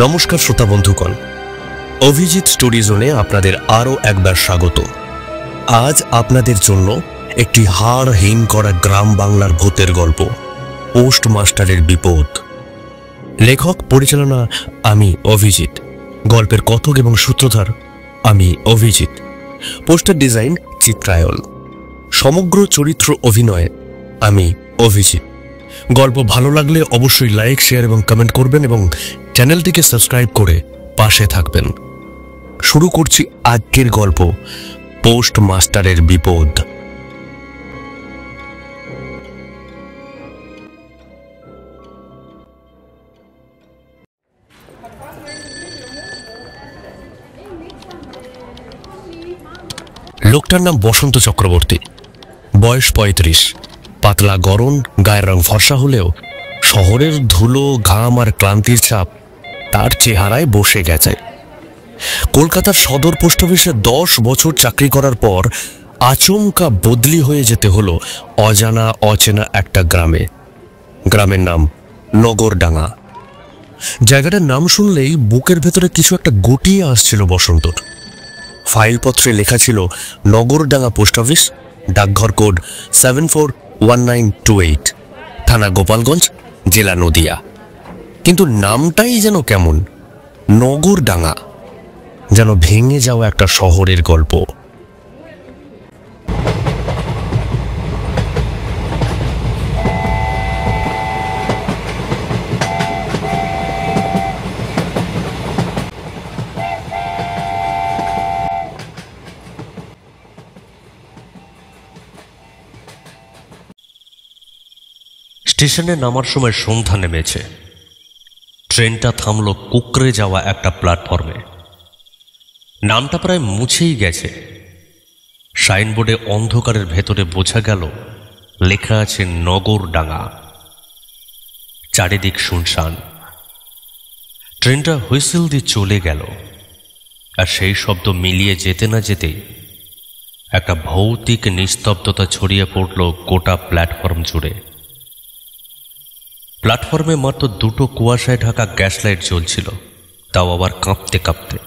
নমস্কার শ্রোতা বন্ধুগণ, অভিজিৎ স্টোরি জোনে আপনাদের আরও একবার স্বাগত। আজ আপনাদের জন্য একটি হাড় হিম করা গ্রাম বাংলার ভূতের গল্প, পোস্টমাস্টারের বিপদ। লেখক পরিচালনা আমি অভিজিৎ, গল্পের কথক এবং সূত্রধার আমি অভিজিৎ, পোস্টার ডিজাইন চিত্রায়ন, সমগ্র চরিত্র অভিনয়ে আমি অভিজিৎ। গল্প ভালো লাগলে অবশ্যই লাইক, শেয়ার এবং কমেন্ট করবেন এবং চ্যানেলটিকে সাবস্ক্রাইব করে পাশে থাকবেন। শুরু করছি আজকের গল্প, পোস্টমাস্টারের বিপদ। লোকটার নাম বসন্ত চক্রবর্তী, বয়স ৩৫, পাতলা গরম, গায়ের রং ফর্সা হলেও শহরের ধুলো, ঘাম আর ক্লান্তির চাপ তার চেহারায় বসে গেছে। কলকাতার সদর পোস্ট অফিসে 10 বছর চাকরি করার পর আচমকা বদলি হয়ে যেতে হলো অজানা অচেনা একটা গ্রামে। গ্রামের নাম নগরডাঙ্গা। জায়গাটার নাম শুনলেই বুকের ভেতরে কিছু একটা গুটিয়ে আসছিল বসন্তর। ফাইলপত্রে লেখা ছিল নগরডাঙ্গা পোস্ট অফিস, ডাকঘর কোড 741928, থানা গোপালগঞ্জ, জেলা নদিয়া। কিন্তু নামটাই যেন কেমন, নগরডাঙ্গা, যেন ভেঙে যাওয়া একটা শহরের গল্প। স্টেশনে নামার সময় সন্ধ্যা নেমেছে। ট্রেনটা থামল কুকড়ে যাওয়া একটা প্ল্যাটফর্মে। নামটা প্রায় মুছেই গেছে। সাইনবোর্ডে অন্ধকারের ভেতরে বোঝা গেল লেখা আছে নগরডাঙ্গা। চারিদিক শুনশান। ট্রেনটা হুইসেল দিয়ে চলে গেল, আর সেই শব্দ মিলিয়ে যেতে না যেতেই একটা ভৌতিক নিস্তব্ধতা ছড়িয়ে পড়ল গোটা প্ল্যাটফর্ম জুড়ে। প্ল্যাটফর্মে মাত্র দুটো কুয়াশায় ঢাকা গ্যাস লাইট জ্বলছিল, তাও আবার কাঁপতে কাঁপতে।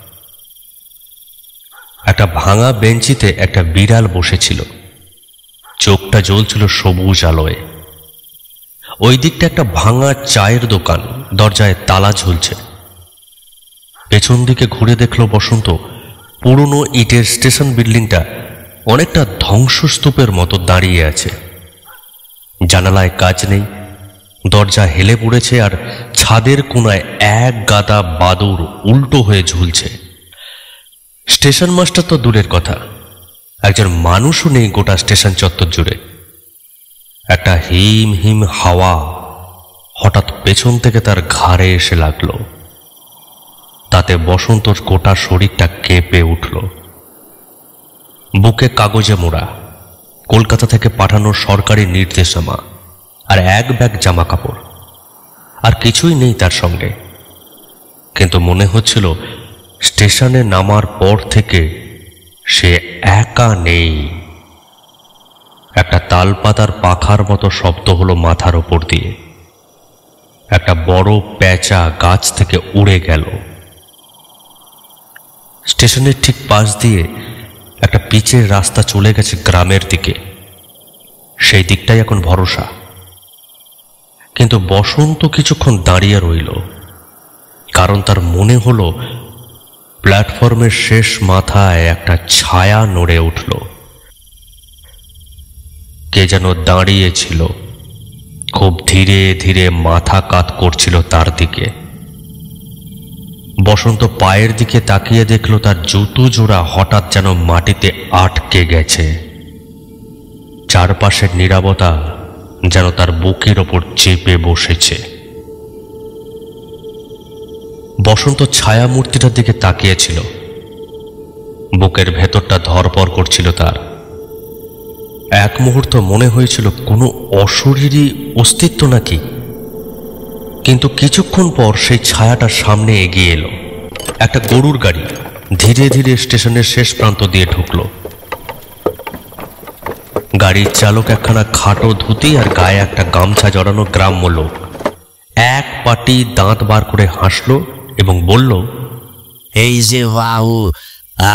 একটা ভাঙা বেঞ্চিতে একটা বিড়াল বসেছিল, চোখটা জ্বলছিল সবুজ আলোয়। ওই দিকটা একটা ভাঙা চায়ের দোকান, দরজায় তালা ঝুলছে। পেছন দিকে ঘুরে দেখল বসন্ত, পুরনো ইটের স্টেশন বিল্ডিংটা অনেকটা ধ্বংসস্তূপের মতো দাঁড়িয়ে আছে। জানালায় কাজ নেই, দরজা হেলে পড়েছে, আর ছাদের কোনায় এক গাদা বাদুড় উল্টো হয়ে ঝুলছে। স্টেশন মাস্টার তো দূরের কথা, একজন মানুষও নেই গোটা স্টেশন চত্বর জুড়ে। একটা হিম হিম হাওয়া হঠাৎ পেছন থেকে তার ঘাড়ে এসে লাগলো। তাতে বসন্তর গোটা শরীরটা কেঁপে উঠল। বুকে কাগজে মোড়া কলকাতা থেকে পাঠানো সরকারি নির্দেশনামা, আর এক ব্যাগ জামা কাপড়, আর কিছুই নেই তার সঙ্গে। কিন্তু মনে হচ্ছিল স্টেশনে নামার পর থেকে সে একা নেই। একটা তালপাতার পাখার মতো শব্দ হলো মাথার ওপর দিয়ে। একটা বড় পেঁচা গাছ থেকে উড়ে গেল। স্টেশনের ঠিক পাশ দিয়ে একটা পিচের রাস্তা চলে গেছে গ্রামের দিকে। সেই দিকটাই এখন ভরসা। কিন্তু বসন্ত কিছুক্ষণ দাঁড়িয়ে রইল, কারণ তার মনে হলো প্ল্যাটফর্মের শেষ মাথায় একটা ছায়া নড়ে উঠল। কে যেন দাঁড়িয়েছিল, খুব ধীরে ধীরে মাথা কাত করছিল তার দিকে। বসন্ত পায়ের দিকে তাকিয়ে দেখল তার জুতো জোড়া হঠাৎ যেন মাটিতে আটকে গেছে। চারপাশের নীরবতা যেন তার বুকের ওপর চেপে বসেছে। বসন্ত ছায়া মূর্তিটার দিকে তাকিয়েছিল। বুকের ভেতরটা ধরপড় করছিল তার। এক মুহূর্ত মনে হয়েছিল কোনো অশরীরী অস্তিত্ব নাকি। কিন্তু কিছুক্ষণ পর সেই ছায়াটার সামনে এগিয়ে এলো। একটা গরুর গাড়ি ধীরে ধীরে স্টেশনের শেষ প্রান্ত দিয়ে ঢুকলো। গাড়ির চালক একখানা খাটো ধুতি আর গায়ে একটা গামছা জড়ানো গ্রাম্য লোক। এক পাটি দাঁত বার করে হাসলো এবং বলল, এই যে বাবু,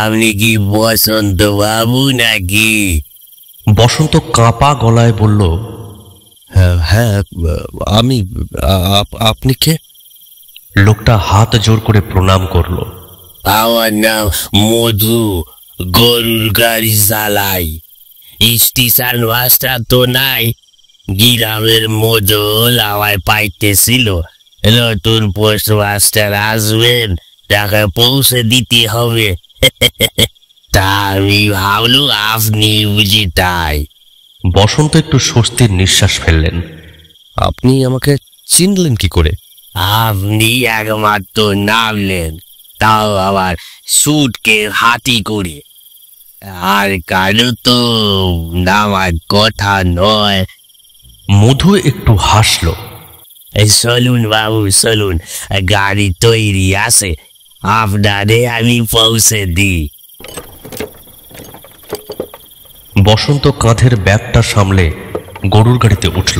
আপনি কি বসন্ত বাবু নাকি? বসন্ত কাঁপা গলায় বলল, হ্যাঁ আমি। আপনি কে? লোকটা হাত জোর করে প্রণাম করল। আমার নাম মধু, গরুর গাড়ি চালাই। স্টেশন মাস্টার তো নাই, গ্রামের মজল আমায় পাইতেছিল নতুন পোস্ট মাস্টার আসবেন, টাকা পৌঁছে দিতে হবে। তা আমি ভাবলু আপনি বুঝি তাই। বসন্ত একটু স্বস্তির নিঃশ্বাস ফেললেন। আপনি আমাকে চিনলেন কি করে? আপনি একমাত্র নামলেন, তাও আবার সুটকে হাতি করে। আর কারো তো নামার কথা নয়। মধু একটু হাসল। এই চলুন বাবু চলুন, গাড়ি তৈরি আছে, আপনারে আমি পৌঁছে দিই। বসন্ত কাঁধের ব্যাগটা সামলে গরুর গাড়িতে উঠল।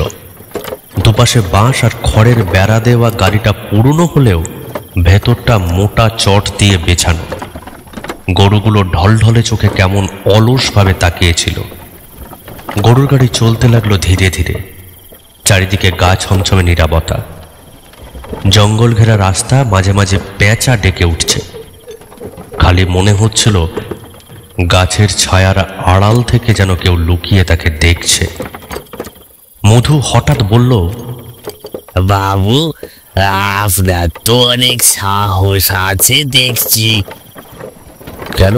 দুপাশে বাঁশ আর খড়ের বেড়া দেওয়া গাড়িটা পুরনো হলেও ভেতরটা মোটা চট দিয়ে বেছানো। গরুগুলো ঢলঢলে চোখে কেমন অলসভাবে তাকিয়েছিল। গরুর গাড়ি চলতে লাগলো ধীরে ধীরে। চারিদিকে গা ছমছমে নীরবতা। জঙ্গল ঘেরা রাস্তা, মাঝে মাঝে পেঁচা ডেকে উঠছে। খালি মনে হচ্ছিল গাছের ছায়ার আড়াল থেকে যেন কেউ লুকিয়ে তাকে দেখছে। মধু হঠাৎ বলল, বাবু, আপনার তো অনেক সাহস আছে দেখছি। কেন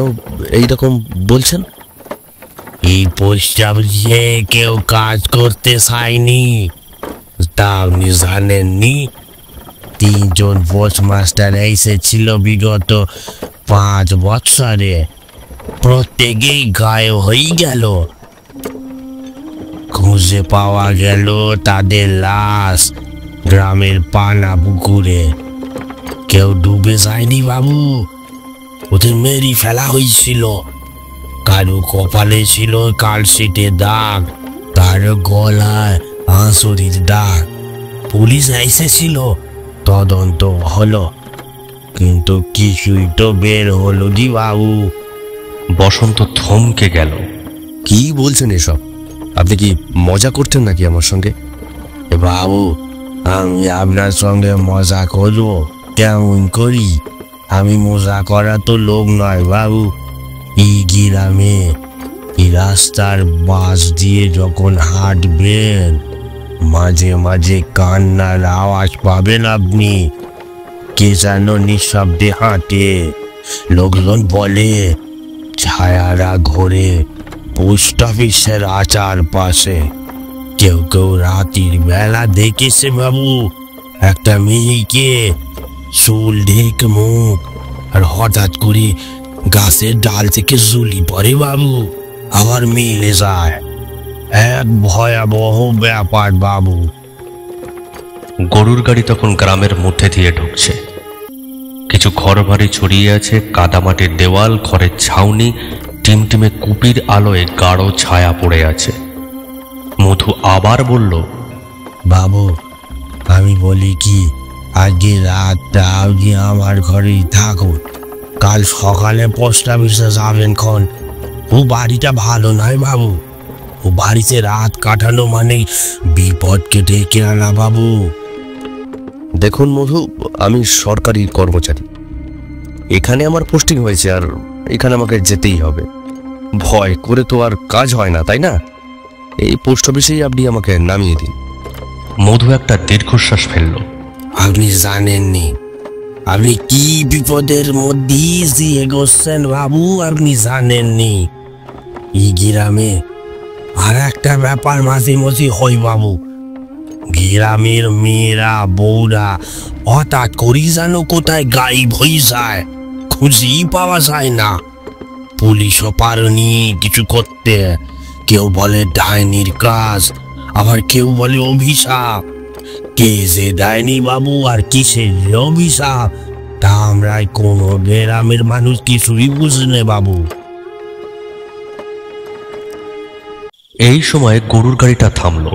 এইরকম বলছেন? এই পোস্ট অফিসে কেউ কাজ করতে চায়নি, তা আপনি জানেননি? 3 জন পোস্টমাস্টার এসেছিল বিগত 5 বছরে, প্রত্যেকেই গায়েব হয়ে গেল। খুঁজে পাওয়া গেল তাদের লাশ গ্রামের পানা পুকুরে। কেউ ডুবে যায়নি বাবু, ওদের মেরে ফেলা হয়েছিল। কারো কপালে ছিল কালশিটে দাগ, কারো গলায় আঁচড়ির দাগ। পুলিশ এসেছিল, তদন্ত হলো, কিন্তু কিছুই তো বের হলো দি বাবু। বসন্ত থমকে গেল। কি বলছেন এসব? আপনি কি মজা করছেন নাকি আমার সঙ্গে? বাবু, আমি আপনার সঙ্গে মজা করবো কেমন করি? আমি মজা করা তো লোক নয় বাবু। এই গ্রামে এই রাস্তার বাস দিয়ে যখন হাঁটবেন, মাঝে মাঝে কান্নার আওয়াজ পাবেন আপনি। কে যেন নিঃশব্দে হাঁটে, লোকজন বলে ছায়ারা ঘোরে পোস্ট অফিসের আচার পাশে। কেউ কেউ রাতের বেলা দেখেছে বাবু একটা মেয়েকে, চুল ঢেক মুখ, আর হঠাৎ করে গাছের ডাল থেকে ঝুলি পড়ে বাবু, আবার মিলে যায়। এক ভয়াবহ ব্যাপার বাবু। গরুর গাড়ি তখন গ্রামের মধ্যে দিয়ে ঢুকছে। কিছু ঘরবাড়ি ছড়িয়ে আছে, কাদামাটির দেওয়াল, ঘরের ছাউনি, টিমটিমে কুপির আলোয় গাঢ় ছায়া পড়ে আছে। মধু আবার বলল, বাবু, আমি বলি কি, আজকে রাতটা আপনি আমার ঘরেই থাকুন, কাল সকালে পোস্ট অফিসে যাবেন খন। ও বাড়িটা ভালো নয় বাবু, ও বাড়িতে রাত কাটানো মানে বিপদকে ডেকে আনা বাবু। দেখুন মধু, আমি সরকারি কর্মচারী, এখানে আমার পোস্টিং হয়েছে, আর এখানে আমাকে যেতেই হবে। ভয় করে তো আর কাজ হয় না, তাই না? এই পোস্ট অফিসেই আপনি আমাকে নামিয়ে দিন। মধু একটা দীর্ঘশ্বাস ফেলল। আপনি জানেননি আপনি কি বিপদের মধ্যে দিয়ে এগোচ্ছেন বাবু, আপনি জানেননি। এই গ্রামে আর একটা ব্যাপার মাঝে মাঝে হয় বাবু, গ্রামের মেয়েরা বউরা হঠাৎ করেই যেন কোথায় গায়েব হয়ে যায়, খুঁজেই পাওয়া যায় না। পুলিশও পারেনি কিছু করতে। কেউ বলে ডাইনির কাজ, আবার কেউ বলে অভিশাপ। কে যে দেয়নি বাবু আর কিসের অভিশাপ, তা আমরা কোনো গ্রামের মানুষ কিছুই বুঝনে বাবু। এই সময় গরুর গাড়িটা থামল।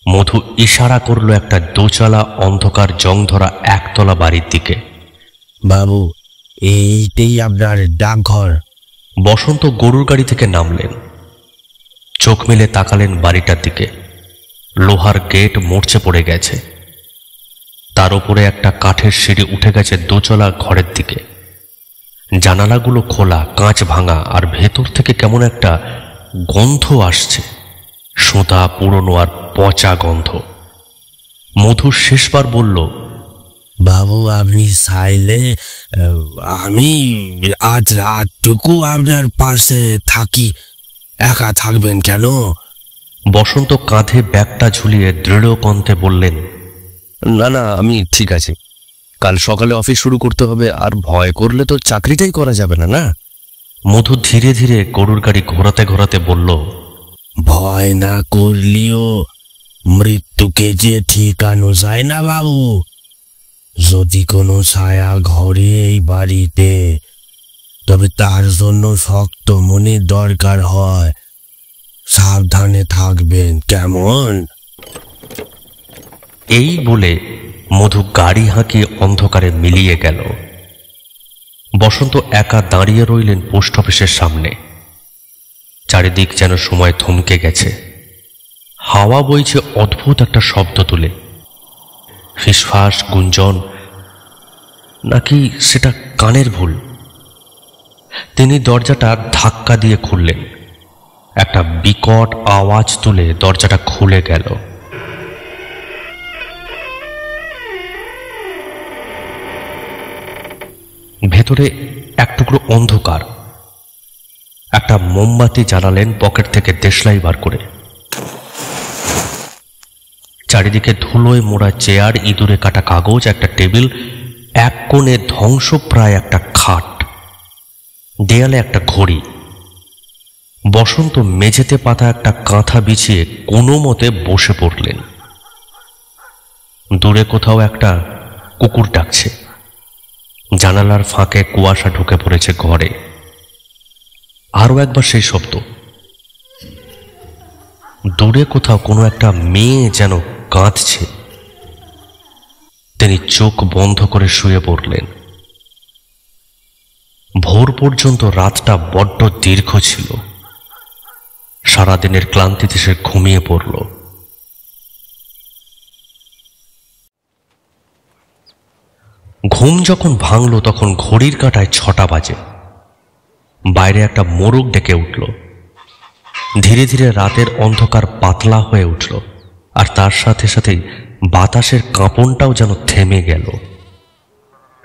মধু ইশারা করলো একটা দোচালা অন্ধকার জংধরা একতলা বাড়ির দিকে। বাবু, এইটাই আপনার ডাকঘর। বসন্ত গরুর গাড়ি থেকে নামলেন, চোখ মেলে তাকালেন বাড়িটার দিকে। লোহার গেট মরচে পড়ে গেছে, তার উপরে একটা কাঠের সিঁড়ি উঠে গেছে দোতলা ঘরের দিকে। জানালাগুলো খোলা, কাঁচ ভাঙা, আর ভেতর থেকে কেমন একটা গন্ধ আসছে, সোঁতা, পুরনো আর পচা গন্ধ। মধু শেষবার বলল, বাবু, আপনি চাইলে আমি আজ রাতটুকু আপনার পাশে থাকি। একা থাকবেন কেন? বসন্ত কাঁধে ব্যাগটা ঝুলিয়ে দৃঢ় কণ্ঠে বললেন, না না, আমি ঠিক আছি। কাল সকালে অফিস শুরু করতে হবে, আর ভয় করলে তো চাকরিটাই করা যাবে না। না, মধু ধীরে ধীরে গরুর গাড়ি ঘোরাতে ঘোরাতে বলল, ভয় না করলেও মৃত্যুকে যে ঠিকানো যায় না বাবু। যদি কোনো ছায়া ঘরে এই বাড়িতে, তবে তার জন্য শক্ত মনের দরকার হয়। সাবধানে থাকবেন, কেমন? এই বলে মধু গাড়ি হাঁকিয়ে অন্ধকারে মিলিয়ে গেল। বসন্ত একা দাঁড়িয়ে রইলেন পোস্ট অফিসের সামনে। চারিদিক যেন সময় থমকে গেছে। হাওয়া বইছে অদ্ভুত একটা শব্দ তুলে। ফিসফাস, গুঞ্জন, নাকি সেটা কানের ভুল? তিনি দরজাটা ধাক্কা দিয়ে খুললেন। একটা বিকট আওয়াজ তুলে দরজাটা খুলে গেল। ভেতরে এক টুকরো অন্ধকার। একটা মোমবাতি জ্বালালেন পকেট থেকে দেশলাই বার করে। চারিদিকে ধুলোয় মোড়া চেয়ার, ইঁদুরে কাটা কাগজ, একটা টেবিল, এক কোণে ধ্বংসপ্রায় একটা খাট, দেয়ালে একটা ঘড়ি। বসন্ত মেঝেতে পাতা একটা কাঁথা বিছিয়ে কোনো মতে বসে পড়লেন। দূরে কোথাও একটা কুকুর ডাকছে। জানালার ফাঁকে কুয়াশা ঢুকে পড়েছে ঘরে। আরো একবার সেই শব্দ। দূরে কোথাও কোনো একটা মেয়ে যেন কাঁদছে। তিনি চোখ বন্ধ করে শুয়ে পড়লেন। ভোর পর্যন্ত রাতটা বড্ড দীর্ঘ ছিল। সারাদিনের ক্লান্তিতে সে ঘুমিয়ে পড়ল। ঘুম যখন ভাঙল তখন ঘড়ির কাঁটায় 6টা বাজে। বাইরে একটা মোরগ ডেকে উঠল। ধীরে ধীরে রাতের অন্ধকার পাতলা হয়ে উঠল, আর তার সাথে সাথেই বাতাসের কাঁপনটাও যেন থেমে গেল।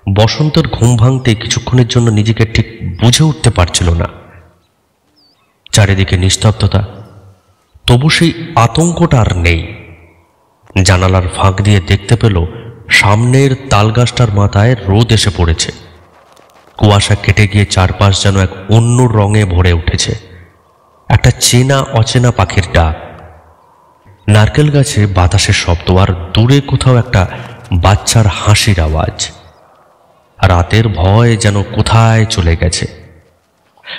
বসন্তের ঘুম ভাঙতে কিছুক্ষণের জন্য নিজেকে ঠিক বুঝে উঠতে পারছিল না। চারিদিকে নিস্তব্ধতা, তবু সেই আতঙ্কটা আর নেই। জানালার ফাঁক দিয়ে দেখতে পেল সামনের তালগাছটার মাথায় রোদ এসে পড়েছে। কুয়াশা কেটে গিয়ে চারপাশ যেন এক অন্য রঙে ভরে উঠেছে। একটা চেনা অচেনা পাখির ডাক, নারকেল গাছে বাতাসের শব্দ, আর দূরে কোথাও একটা বাচ্চার হাসির আওয়াজ। রাতের ভয় যেন কোথায় চলে গেছে।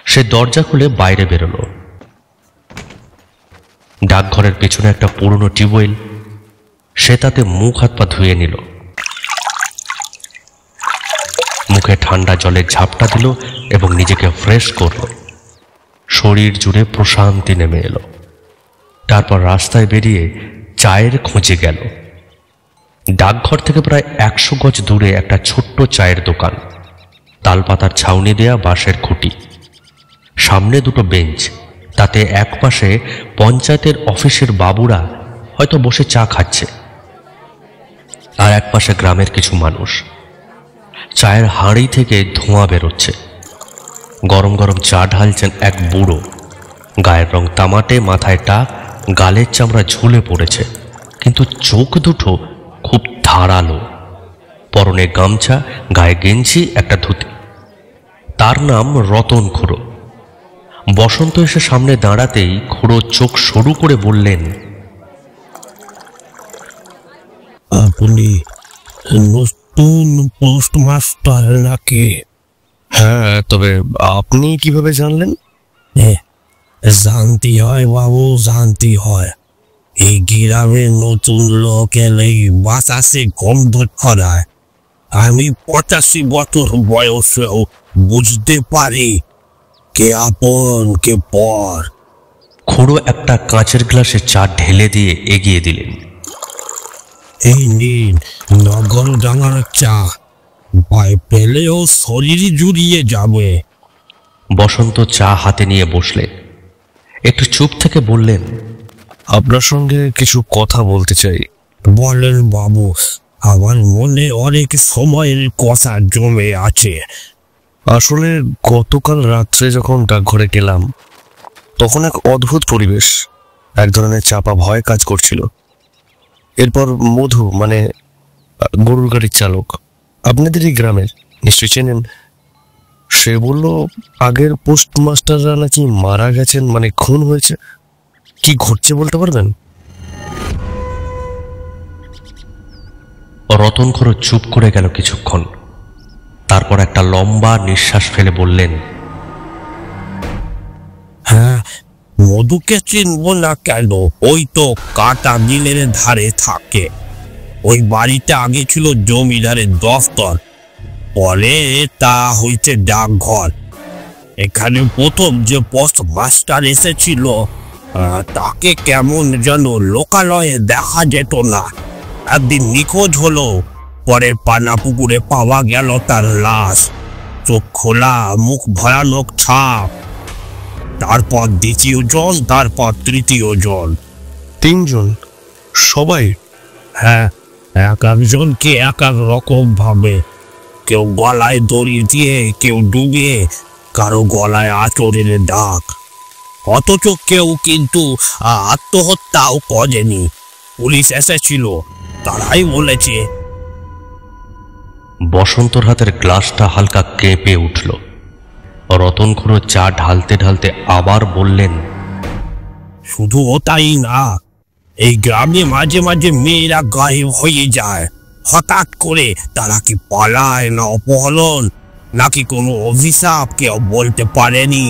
সে দরজা খুলে বাইরে বেরোলো। ডাকঘরের পেছনে একটা পুরনো টিউবওয়েল। সে তাতে মুখ হাত পা ধুয়ে নিল। মুখে ঠান্ডা জলের ঝাপটা দিল এবং নিজেকে ফ্রেশ করল। শরীর জুড়ে প্রশান্তি নেমে এলো। তারপর রাস্তায় বেরিয়ে চায়ের খোঁজে গেল। ডাকঘর থেকে প্রায় 100 গজ দূরে একটা ছোট্ট চায়ের দোকান। তালপাতার ছাউনি দেয়া বাঁশের খুঁটি, সামনে দুটো বেঞ্চ, তাতে এক পাশে পঞ্চায়েতের অফিসের বাবুরা হয়তো বসে চা খাচ্ছে, আর এক পাশে গ্রামের কিছু মানুষ। চায়ের হাঁড়ি থেকে ধোঁয়া বেরোচ্ছে। গরম গরম চা ঢালছেন এক বুড়ো। গায়ের রং তামাটে, মাথায় টাক, গালের চামড়া ঝুলে পড়েছে, কিন্তু চোখ দুটো খুব ধারালো। পরনে গামছা, গায়ে গেঞ্জি, একটা ধুতি। তার নাম রতন খুড়ো। বসন্ত এসে সামনে দাঁড়াতেই খুড়ো চোখ সরু করে বললেন, আপনি নতুন পোস্টমাস্টার নাকি? হ্যাঁ, তবে আপনি কিভাবে জানলেন? জানতে হয় বাবু, জানতে হয়। এই গ্রামে নতুন লোক এলেই বাতাসে গন্ধ ছড়ায়। আমি 85 বছর বয়সেও বুঝতে পারি কে আপন কে পর। খুড়ো একটা কাঁচের গ্লাসে চা ঢেলে দিয়ে এগিয়ে দিলেন। এই নিন নগর ডাঙার চা, ভয় পেলেও শরীর জুড়িয়ে যাবে। বসন্ত চা হাতে নিয়ে বসলেন। একটু চুপ থেকে বললেন, আপনার সঙ্গে কিছু কথা বলতে চাই। বলেন বাবু, আমার মনে অনেক সময়ের কথা জমে আছে। আসলে গতকাল রাত্রে যখন ডাকঘরে গেলাম তখন এক অদ্ভুত পরিবেশ, এক ধরনের চাপা ভয় কাজ করছিল। এরপর মধু মানে গরুর গাড়ির চালক, আপনাদেরই গ্রামের, নিশ্চয়ই চেনেন, সে বলল আগের পোস্টমাস্টাররা নাকি মারা গেছেন, মানে খুন হয়েছে। কি ঘটছে বলতে পারবেন? রতন খুড়ো চুপ করে গেল কিছুক্ষণ। তারপর একটা লম্বা নিঃশ্বাস ফেলে বললেন, হ্যাঁ, মধুকে চিনবো না কেন? ওই তো কাটা মিলের ধারে থাকে। ওই বাড়িটা আগে ছিল জমিদারের দফতর, পরে তা হয়েছে ডাকঘর। এখানে প্রথম যে পোস্ট মাস্টার এসেছিল তাকে কেমন যেন লোকালয়ে দেখা যেত না। একদিন নিখোঁজ হলো, পরে পানা পুকুরে পাওয়া গেল তার লাশ, চোখ খোলা, মুখ ভয়ানক ছাপ। তারপর দ্বিতীয় জন, তারপর তৃতীয় জন। 3 জন সবাই? হ্যাঁ, এক একজনকে এক এক রকম ভাবে, কেউ গলায় দড়ি দিয়ে, কেউ ডুবিয়ে, কারো গলায় আঁচড়ের দাগ। অথচ কেউ কিন্তু আত্মহত্যাও করেনি। পুলিশ এসেছিল, তারাই বলেছে। বসন্তর হাতের গ্লাসটা হালকা কেঁপে উঠল। রতন খুড়ো চা ঢালতে ঢালতে আবার বললেন, শুধু ওটাই না, এই গ্রামে মাঝে মাঝে মেয়েরা গায়েব হয়ে যায়। হঠাৎ করে তারা কি পালায় না অপহরণ, নাকি কোনো অভিশাপ, কেউ বলতে পারেনি।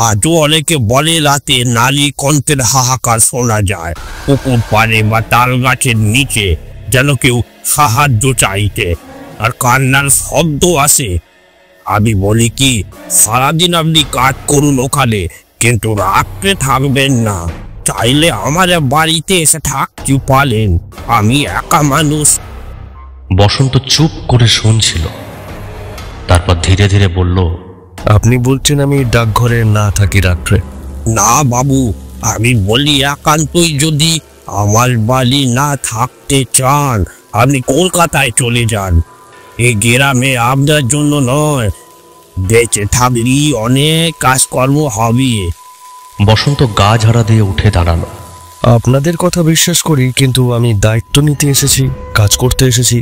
আজও অনেকে বলে রাতে নারী কণ্ঠের হাহাকার শোনা যায় পুকুর পাড়ে বা তাল গাছের নিচে, যেন কেউ সাহায্য চাইতে, আর কান্নার শব্দ আসে। আমি বলি কি, সারাদিন আপনি কাজ করুন ওখানে, কিন্তু রাত্রে থাকবেন না। চাইলে আমার বাড়িতে এসে থাকতে পারেন, আমি একা মানুষ। বসন্ত চুপ করে শুনছিল। তারপর ধীরে ধীরে বলল, আপনি বলছেন আমি ডাকঘরে না থাকি রাত্রে? না বাবু, আমি বলি একান্তই যদি আমার বাড়ি না থাকতে চান, আপনি কলকাতায় চলে যান। এই গ্রামে আপনার জন্য নয়, বেঁচে থাকলেই অনেক কাজকর্ম হবে। বসন্ত গা ঝাড়া দিয়ে উঠে দাঁড়ালো। আপনাদের কথা বিশ্বাস করি, কিন্তু আমি দায়িত্ব নিতে এসেছি, কাজ করতে এসেছি,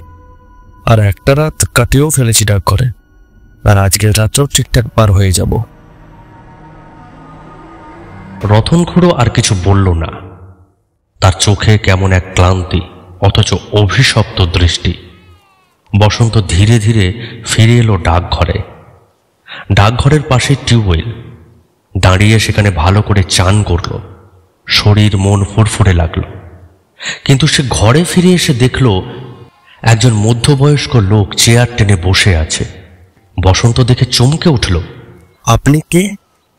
আর একটা রাত কাটিয়েও ফেলেছি ডাকঘরে, আর আজকের রাতটাও ঠিকঠাক পার হয়ে যাব। রতন খুড়ো আর কিছু বলল না। তার চোখে কেমন এক ক্লান্তি, অথচ অভিশপ্ত দৃষ্টি। বসন্ত ধীরে ধীরে ফিরে এলো ডাকঘরে। ডাকঘরের পাশে টিউবওয়েল। দাঁড়িয়ে সেখানে ভালো করে চান করল। শরীর মন ফুরফুরে লাগলো। কিন্তু সে ঘরে ফিরে এসে দেখল একজন মধ্যবয়স্ক লোক চেয়ার টেনে বসে আছে। বসন্ত দেখে চমকে উঠল। আপনি কে?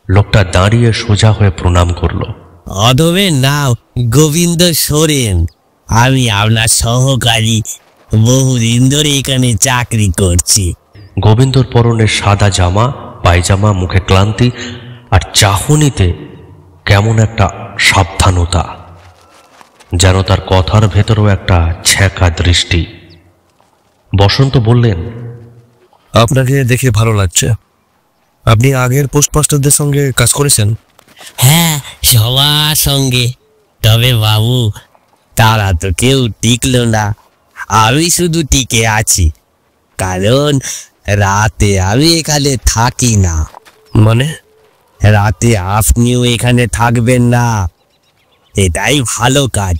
লোকটা দাঁড়িয়ে সোজা হয়ে প্রণাম করল। অধমের নাম গোবিন্দ সোরেন, আমি আপনার সহকারী, বহুদিন ধরে এখানে চাকরি করছি। গোবিন্দর পরনে সাদা জামা, পায়জামা, মুখে ক্লান্তি, আর চাহনিতে কেমন একটা সাবধানতা, যেন তার কথার ভেতরেও একটা ছ্যাঁকা দৃষ্টি। বসন্ত বললেন, আপনাকে দেখে ভালো লাগছে। আপনি আগের পোস্টমাস্টারদের সঙ্গে কাজ করেছেন? হ্যাঁ, সবার সঙ্গে। তবে বাবু, তারা তো কেউ টিকলো না, আমি শুধু টিকে আছি। কারণ রাতে আমি এখানে থাকি না। মানে? রাতে আপনিও এখানে থাকবেন না, এটাই ভালো কাজ।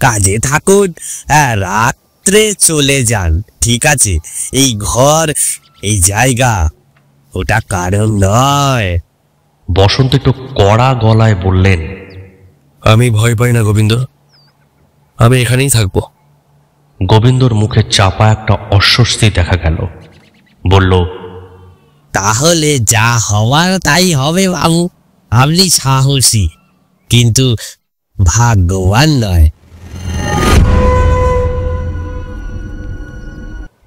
কাজে থাকুন, রাত্রে চলে যান, ঠিক আছে? এই ঘর, এই জায়গা, ওটা কারণ নয়। বসন্ত একটু কড়া গলায় বললেন, আমি ভয় পাই না গোবিন্দ, আমি এখানেই থাকবো। গোবিন্দর মুখে চাপা একটা অস্বস্তি দেখা গেল। বলল, তাহলে যা হওয়ার তাই হবে বাবু। আপনি সাহসী কিন্তু ভাগ্যবান নয়।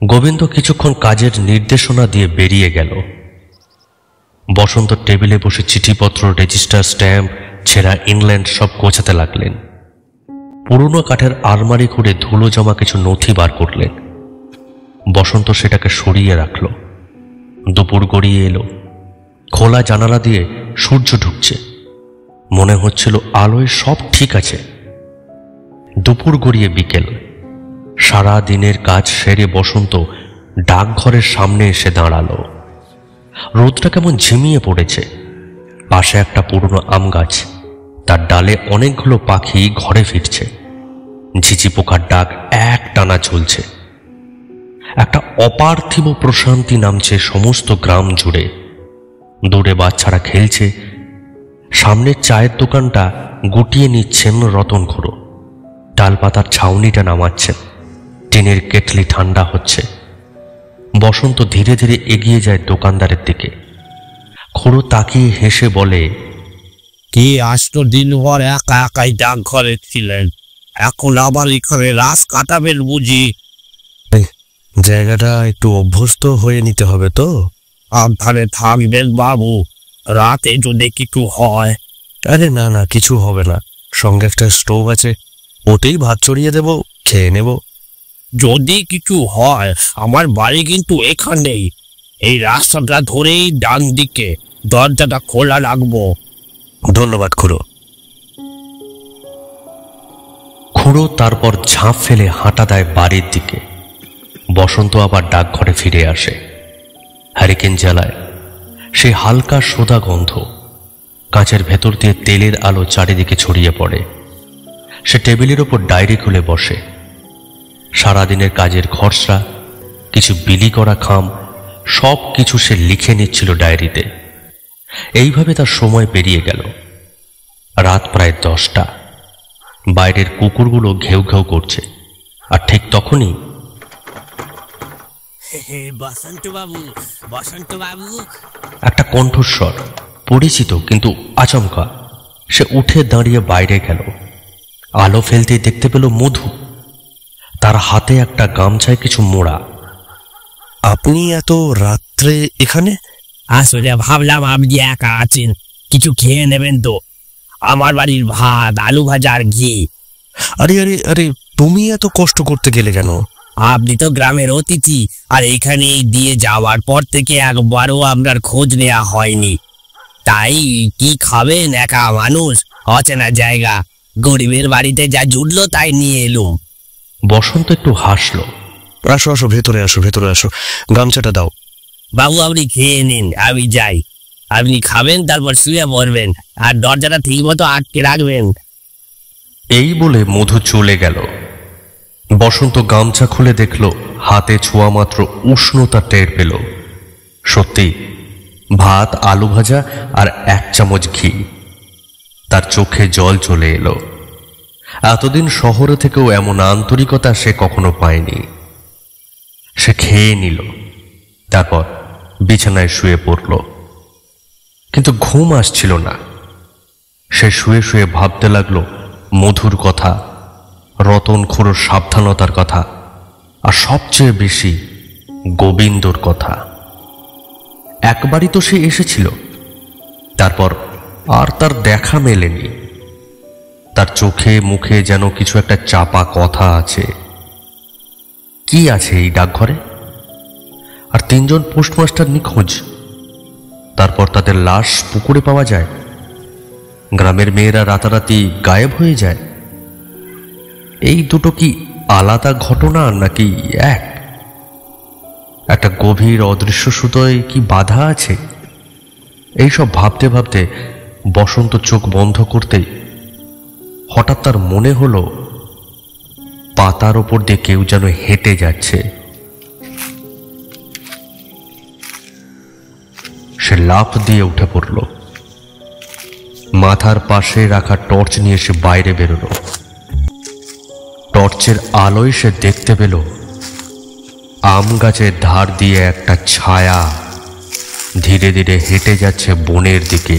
গোবিন্দ কিছুক্ষণ কাজের নির্দেশনা দিয়ে বেরিয়ে গেল। বসন্ত টেবিলে বসে চিঠিপত্র, রেজিস্টার, স্ট্যাম্প, ছেঁড়া ইংল্যান্ড সব গোছাতে লাগলেন। পুরনো কাঠের আলমারি খুঁড়ে ধুলো জমা কিছু নথি বার করলেন। বসন্ত সেটাকে সরিয়ে রাখল। দুপুর গড়িয়ে এলো। খোলা জানালা দিয়ে সূর্য ঢুকছে। মনে হচ্ছিল আলোয় সব ঠিক আছে। দুপুর গড়িয়ে বিকেল। সারা দিনের কাজ সেরে বসন্ত ডাকঘরের সামনে এসে দাঁড়ালো। রোদটা কেমন ঝিমিয়ে পড়েছে। পাশে একটা পুরনো আম গাছ, তার ডালে অনেকগুলো পাখি ঘরে ফিরছে। ঝিঝি পোকার ডাক এক টানা ঝুলছে। একটা অপার্থিব প্রশান্তি নামছে সমস্ত গ্রাম জুড়ে। দূরে বাচ্চারা খেলছে। সামনের চায়ের দোকানটা গুটিয়ে নিচ্ছেন রতন খুড়ো। ডালপাতার ছাউনিটা নামাচ্ছেন। টিনের কেটলি ঠান্ডা হচ্ছে। বসন্ত ধীরে ধীরে এগিয়ে যায় দোকানদারের দিকে। খুড়ো তাকিয়ে হেসে বলে, কি আসতো দিনভর একা একাই ডাকঘরে ছিলেন, এখন আবার এখানে রাস কাটাবেন বুঝি? জায়গাটা একটু অভ্যস্ত হয়ে নিতে হবে তো। সাবধানে থাকবেন বাবু, রাতে যদি কিছু হয়। আরে না না, কিছু হবে না। সঙ্গে একটা স্টোভ আছে, ওতেই ভাত চড়িয়ে দেব, খেয়ে নেব। যদি কিছু হয় আমার বাড়ি কিন্তু এখানেই, এই রাস্তাটা ধরেই ডান দিকে, দরজাটা খোলা রাখবো। ধন্যবাদ খুড়ো। খুড়ো তারপর ঝাঁপ ফেলে হাঁটা দেয় বাড়ির দিকে। বসন্ত আবার ডাকঘরে ফিরে আসে। হ্যারিকেন জ্বালায়। সেই হালকা সোদা গন্ধ। কাঁচের ভেতর দিয়ে তেলের আলো চারিদিকে ছড়িয়ে পড়ে। সে টেবিলের ওপর ডায়েরি খুলে বসে। সারাদিনের কাজের খরচা, কিছু বিলি করা খাম, সব কিছু সে লিখে নিচ্ছিল ডায়েরিতে। এইভাবে তার সময় পেরিয়ে গেল। রাত প্রায় 10টা। বাইরের কুকুরগুলো ঘেউ ঘেউ করছে। আর ঠিক তখনই বসন্ত বাবু, বসন্ত বাবু। একটা কণ্ঠস্বর, পরিচিত কিন্তু আচমকা। সে উঠে দাঁড়িয়ে বাইরে গেল। আলো ফেলতে দেখতে পেল মধু। তার হাতে একটা গামছায় কিছু মোড়া। আপনি এত রাত্রে এখানে? আসলে ভাবলাম আপনি একা আছেন, কিছু খেয়ে নেবেন তো। আমার বাড়ির ভাত, আলু ভাজা আর ঘি। আরে আরে আরে, তুমি এত কষ্ট করতে গেলে কেন? আপনি তো গ্রামের অতিথি, আর এখানে দিয়ে যাওয়ার পর থেকে একবারও আপনার খোঁজ নেওয়া হয়নি। তাই কি খাবেন, একা মানুষ, অচেনা জায়গা, গরিবের বাড়িতে যা জুটলো তাই নিয়ে এলুম। বসন্ত একটু হাসলো। আসো আসো, ভেতরে আসো, ভেতরে আসো। গামছাটা দাও। বাবু আপনি খেয়ে নিন, আমি যাই। আপনি খাবেন, তারপর শুয়ে পড়বেন, আর দরজাটা ঠিক মতো আটকে রাখবেন। এই বলে মধু চলে গেল। বসন্ত গামছা খুলে দেখল হাতে ছোঁয়া মাত্র উষ্ণতা টের পেল। সত্যি ভাত, আলু ভাজা আর 1 চামচ ঘি। তার চোখে জল চলে এলো। এতদিন শহরে থেকেও এমন আন্তরিকতা সে কখনো পায়নি। সে খেয়ে নিল, তারপর বিছানায় শুয়ে পড়ল। কিন্তু ঘুম আসছিল না। সে শুয়ে শুয়ে ভাবতে লাগলো মধুর কথা, রতন খুড়োর সাবধানতার কথা, আর সবচেয়ে বেশি গোবিন্দর কথা। একবারই তো সে এসেছিল, তারপর আর তার দেখা মেলেনি। তার চোখে মুখে যেন কিছু একটা চাপা কথা আছে। কি আছে এই ডাকঘরে? আর 3 জন পোস্টমাস্টার নিখোঁজ। তারপর তাদের লাশ পুকুরে পাওয়া যায়। গ্রামের মেয়েরা রাতারাতি গায়েব হয়ে যায়। এই দুটো কি আলাদা ঘটনা নাকি এক? একটা গভীর অদৃশ্য সুতোয় কি বাধা আছে? এইসব ভাবতে ভাবতে বসন্ত চোখ বন্ধ করতেই হঠাৎ তার মনে হলো পাতার ওপর দিয়ে কেউ যেন হেঁটে যাচ্ছে। সে লাফ দিয়ে উঠে পড়ল। মাথার পাশে রাখা টর্চ নিয়ে সে বাইরে বেরোলো। টর্চের আলোয় সে দেখতে পেল আম গাছের ধার দিয়ে একটা ছায়া ধীরে ধীরে হেঁটে যাচ্ছে বনের দিকে।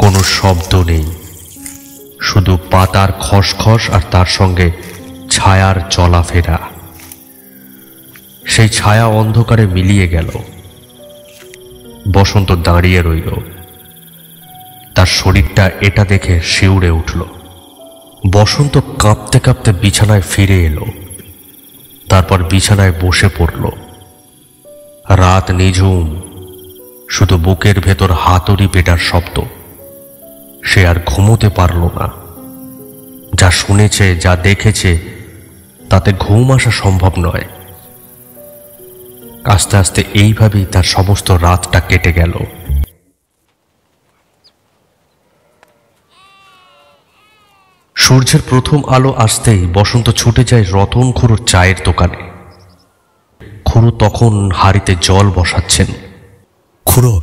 কোনো শব্দ নেই, শুধু পাতার খসখস আর তার সঙ্গে ছায়ার চলাফেরা। সেই ছায়া অন্ধকারে মিলিয়ে গেল। বসন্ত দাঁড়িয়ে রইল। তার শরীরটা এটা দেখে শিউরে উঠল। বসন্ত কাঁপতে কাঁপতে বিছানায় ফিরে এলো। তারপর বিছানায় বসে পড়ল। রাত নিঝুম, শুধু বুকের ভেতর হাতুড়ি পেটার শব্দ। সে আর ঘুমোতে পারল না। যা শুনেছে, যা দেখেছে, তাতে ঘুম আসা সম্ভব নয়। আস্তে আস্তে এইভাবেই তার সমস্ত রাতটা কেটে গেল। সূর্যের প্রথম আলো আসতেই বসন্ত ছুটে যায় রতন খুড়োর চায়ের দোকানে। খুড়ো তখন হাঁড়িতে জল বসাচ্ছেন। খুড়ো,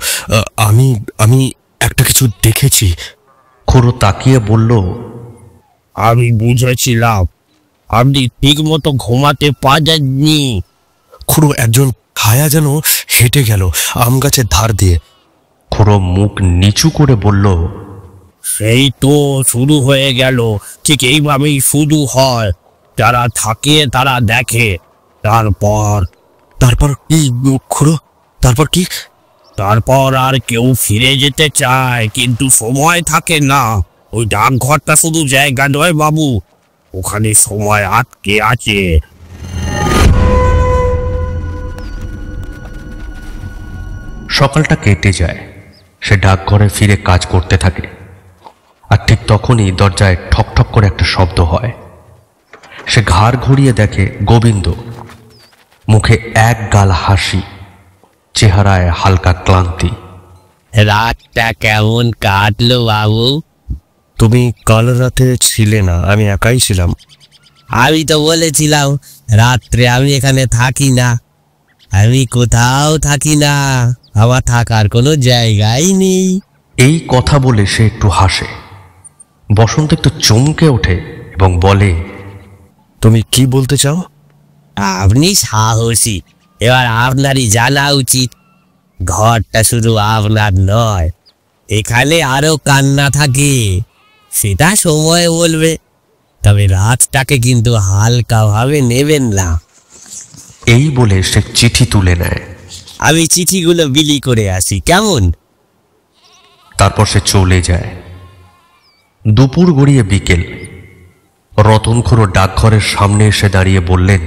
আমি একটা কিছু দেখেছি। খুড়ো তাকিয়ে বলল, আমি বুঝেছিলাম আপনি ঠিক মতো ঘুমাতে পারেননি। খুড়ো, একজন ছায়া যেন হেঁটে গেল আম গাছের ধার দিয়ে। খুড়ো মুখ নিচু করে বলল, সেই তো শুরু হয়ে গেল। ঠিক এইভাবেই শুরু হয়। যারা থাকে তারা দেখে। তারপর কি খুড়ো? তারপর কি? তারপর আর কেউ ফিরে যেতে চায়, কিন্তু সময় থাকে না। ওই ডাকঘরটা শুধু জায়গা নয় বাবু, ওখানে সময় আটকে আছে। সকালটা কেটে যায়। সে ডাকঘরে ফিরে কাজ করতে থাকে। আর ঠিক তখনই দরজায় ঠকঠক করে একটা শব্দ হয়। সে ঘাড় ঘুরিয়ে দেখে গোবিন্দ। মুখে এক গাল হাসি, চেহারায় হালকা ক্লান্তি। রাতটা কেমন কাটলো বাবু? তুমি কাল রাতে ছিলে না, আমি একাই ছিলাম। আমি তো বলেছিলাম রাত্রে আমি এখানে থাকি না। আমি কোথাও থাকি না, আমার থাকার কোনো জায়গাই নেই। এই কথা বলে সে একটু হাসে। বসন্ত একটু চমকে ওঠে এবং বলে, তুমি কি বলতে চাও? আপনি সাহসী, এবার আপনারই জানা উচিত। ঘরটা শুধু আপনার নয়, এখানে আরো কান্না থাকে, সেটা সময় বলবে। তবে রাতটাকে কিন্তু হালকাভাবে নেবেন না। এই বলে সে চিঠি তুলে নেয়। আমি চিঠিগুলো বিলি করে আসি, কেমন? তারপর সে চলে যায়। দুপুর গড়িয়ে বিকেল। রতন খুড়ো ডাকঘরের সামনে এসে দাঁড়িয়ে বললেন,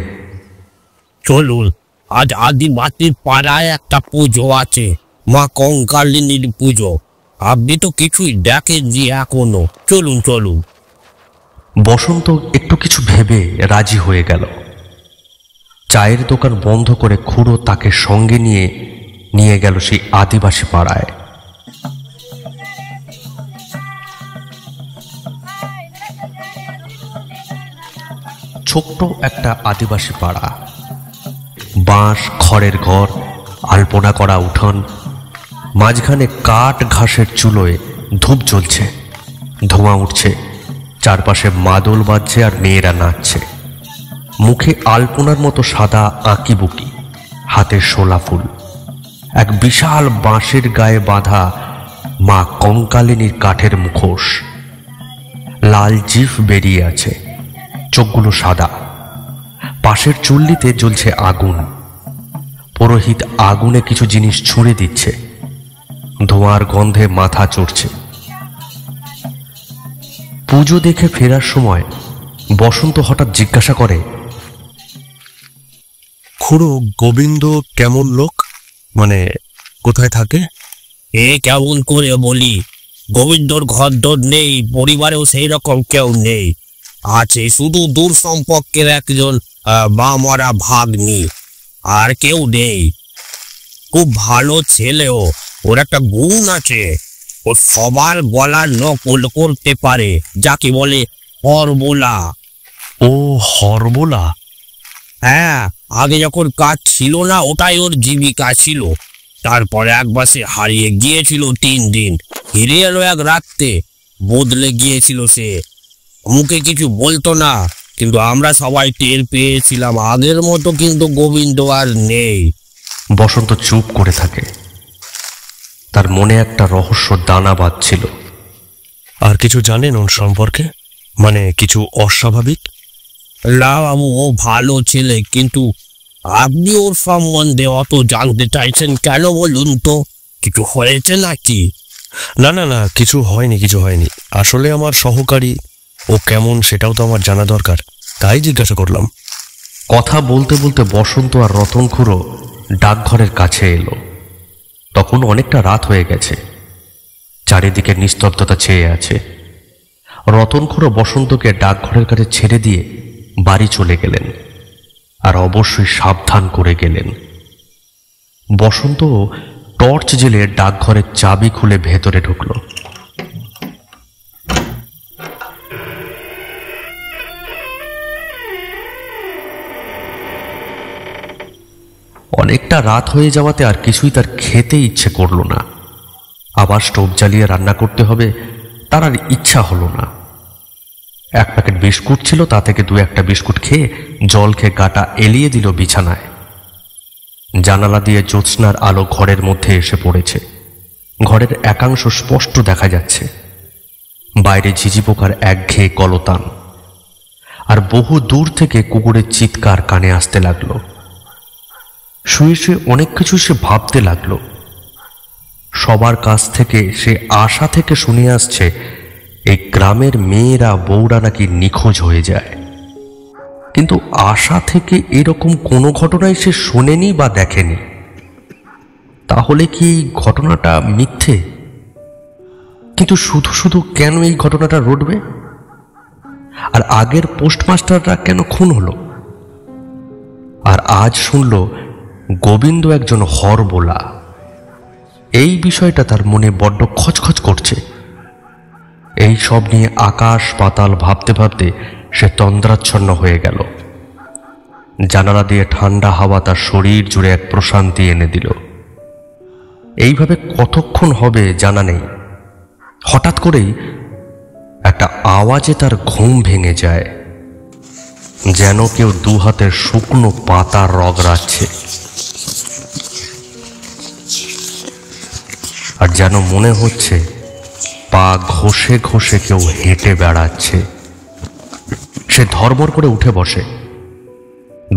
চলুন, আজ আদিবাসীর পাড়ায় একটা পুজো আছে, মা কঙ্কালিনীর পুজো। আপনি তো কিছুই দেখেননি এখনো। চলুন চলুন। বসন্ত একটু কিছু ভেবে রাজি হয়ে গেল। চায়ের দোকান বন্ধ করে খুড়ো তাকে সঙ্গে নিয়ে গেল সেই আদিবাসী পাড়ায়। ছোট্ট একটা আদিবাসী পাড়া। বাঁশ, খড়ের ঘর, আলপনা করা উঠান, মাঝখানে কাঠ ঘাসের চুলোয় ধূপ জ্বলছে, ধোঁয়া উঠছে, চারপাশে মাদল বাজছে আর মেয়েরা নাচছে। মুখে আলপনার মতো সাদা আঁকিবুকি, হাতে শোলা ফুল। এক বিশাল বাঁশের গায়ে বাঁধা মা কঙ্কালিনীর কাঠের মুখোশ। লাল জিভ বেরিয়ে আছে, চোখগুলো সাদা। পাশের চুল্লিতে জ্বলছে আগুন। পুরোহিত আগুনে কিছু জিনিস ছুঁড়ে দিচ্ছে, ধোঁয়ার গন্ধে মাথা চড়ছে। পুজো দেখে ফেরার সময় বসন্ত হঠাৎ জিজ্ঞাসা করে, খুড়ো, গোবিন্দ কেমন লোক? মানে কোথায় থাকে? এ কেমন করে বলি? গোবিন্দর ঘরদোর নেই, পরিবারেও সেই রকম কেউ নেই। আছে শুধু দূর সম্পর্কের একজন বামরা ভাগ্নি, আর কেউ নেই। খুব ভালো ছেলেও। ওর একটা গুণ আছে, ও সবার গলার নকল করতে পারে, যাকে বলে হরবোলা। ও হরবোলা? হ্যাঁ, আগে যখন কাজ ছিল না, ওটাই ওর জীবিকা ছিল। তারপরে একবার সে হারিয়ে গিয়েছিল 3 দিন, ফিরে এলো এক রাত্রে। বদলে গিয়েছিল সে। মুখে কিছু বলতো না, কিন্তু আমরা সবাই টের পেয়েছিলাম আগের মতো কিন্তু গোবিন্দ আর নেই। বসন্ত চুপ করে থাকে। তার মনে একটা রহস্য দানা বাঁধছিল। আর কিছু জানেন ওর সম্পর্কে, মানে কিছু অস্বাভাবিক? না বাবু, ও ভালো ছেলে, কিন্তু আপনি ওর সম্বন্ধে অত জানতে চাইছেন কেন বলুন তো? কিছু হয়েছে নাকি? না না না, কিছু হয়নি। আসলে আমার সহকারী, ও কেমন সেটাও তো আমার জানা দরকার, তাই জিজ্ঞাসা করলাম। কথা বলতে বলতে বসন্ত আর রতন খুড়ো ডাকঘরের কাছে এলো। তখন অনেকটা রাত হয়ে গেছে, চারিদিকে নিস্তব্ধতা ছেয়ে আছে। রতন খুড়ো বসন্তকে ডাকঘরের কাছে ছেড়ে দিয়ে বাড়ি চলে গেলেন, আর অবশ্যই সাবধান করে গেলেন। বসন্ত টর্চ জেলে ডাকঘরের চাবি খুলে ভেতরে ঢুকলো। অনেকটা রাত হয়ে যাওয়াতে আর কিছুই তার খেতে ইচ্ছে করলো না। আবার স্টোভ জ্বালিয়ে রান্না করতে হবে, তার আর ইচ্ছা হলো না। এক প্যাকেট বিস্কুট ছিল, তা থেকে 2-1টা বিস্কুট খেয়ে জল খেয়ে গাটা এলিয়ে দিল বিছানায়। জানালা দিয়ে জ্যোৎস্নার আলো ঘরের মধ্যে এসে পড়েছে। ঘরের একাংশ স্পষ্ট দেখা যাচ্ছে। বাইরে ঝিঝি পোকার একঘেয়ে কলতান, আর বহু দূর থেকে কুকুরের চিৎকার কানে আসতে লাগলো। শুয়ে শুয়ে অনেক কিছু সে ভাবতে লাগলো। সবার কাছ থেকে সে আশা থেকে শুনে আসছে এই গ্রামের মেয়েরা বউরা নাকি নিখোঁজ হয়ে যায়, কিন্তু আশা থেকে এরকম কোনো ঘটনাই সে শোনেনি বা দেখেনি। তাহলে কি এই ঘটনাটা মিথ্যে? কিন্তু শুধু শুধু কেন এই ঘটনাটা ঘটবে? আর আগের পোস্টমাস্টাররা কেন খুন হলো? আর আজ শুনল গোবিন্দ একজন হরবোলা। এই বিষয়টা তার মনে বড্ড খচখচ করছে। এই সব নিয়ে আকাশ পাতাল ভাবতে ভাবতে সে তন্দ্রাচ্ছন্ন হয়ে গেল। জানালা দিয়ে ঠান্ডা হাওয়া তার শরীর জুড়ে এক প্রশান্তি এনে দিল। এইভাবে কতক্ষণ হবে জানা নেই। হঠাৎ করেই একটা আওয়াজে তার ঘুম ভেঙে যায়, যেন কেউ 2 হাতের শুকনো পাতা রগড়াচ্ছে। আর যেন মনে হচ্ছে পা ঘষে ঘষে কেউ হেঁটে বেড়াচ্ছে। সে ধড়বড় করে উঠে বসে।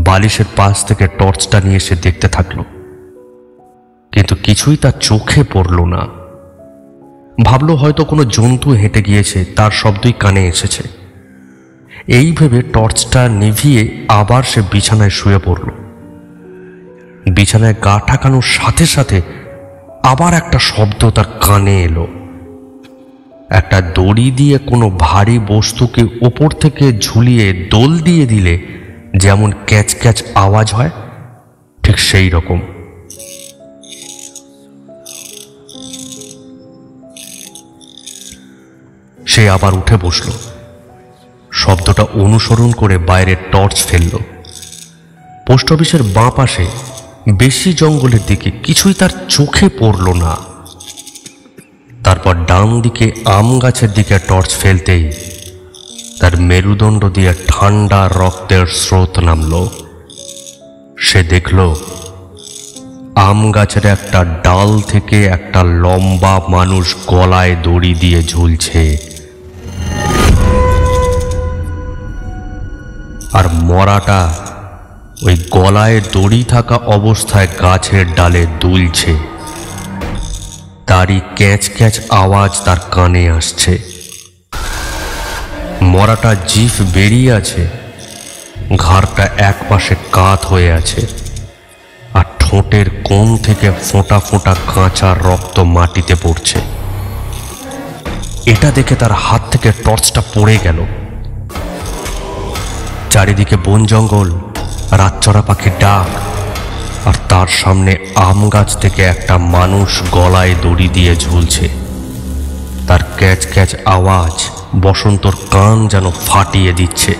বালিশের পাশ থেকে টর্চটা নিয়ে সে দেখতে থাকলো, কিন্তু কিছুই তার চোখে পড়ল না। ভাবলো হয়তো কোনো জন্তু হেঁটে গিয়েছে, তার শব্দই কানে এসেছে। এই ভেবে টর্চটা নিভিয়ে আবার সে বিছানায় শুয়ে পড়ল। বিছানায় গা ঠাকানোর সাথে সাথে আবার একটা শব্দ তার কানে এলো। একটা দড়ি দিয়ে কোনো ভারী বস্তুকে ওপর থেকে ঝুলিয়ে দোল দিয়ে দিলে যেমন ক্যাচ ক্যাচ আওয়াজ হয়, ঠিক সেই রকম। সে আবার উঠে বসল। শব্দটা অনুসরণ করে বাইরে টর্চ ফেলল। পোস্ট অফিসের বাঁ পাশে বেশি জঙ্গলের দিকে কিছুই তার চোখে পড়ল না। তারপর ডান দিকে আম গাছের দিকে টর্চ ফেলতেই তার মেরুদণ্ড দিয়ে ঠান্ডা রক্তের স্রোত নামল। সে দেখল আম গাছের একটা ডাল থেকে একটা লম্বা মানুষ গলায় দড়ি দিয়ে ঝুলছে, আর মরাটা ওই গলায় দড়ি থাকা অবস্থায় গাছের ডালে দুলছে। তারই ক্যাচ ক্যাচ আওয়াজ তার কানে আসছে। মরাটা জিভ বেরিয়ে আছে, ঘাড়টা এক পাশে কাত হয়ে আছে, আর ঠোঁটের কোণ থেকে ফোঁটা ফোঁটা কাঁচা রক্ত মাটিতে পড়ছে। এটা দেখে তার হাত থেকে টর্চটা পড়ে গেল। চারিদিকে বন জঙ্গল, রাতচরা পাখির ডাক, আর তার সামনে আম গাছ থেকে একটা মানুষ গলায় দড়ি দিয়ে ঝুলছে। তার ক্যাচ ক্যাচ আওয়াজ বসন্তর কান যেন ফাটিয়ে দিচ্ছে।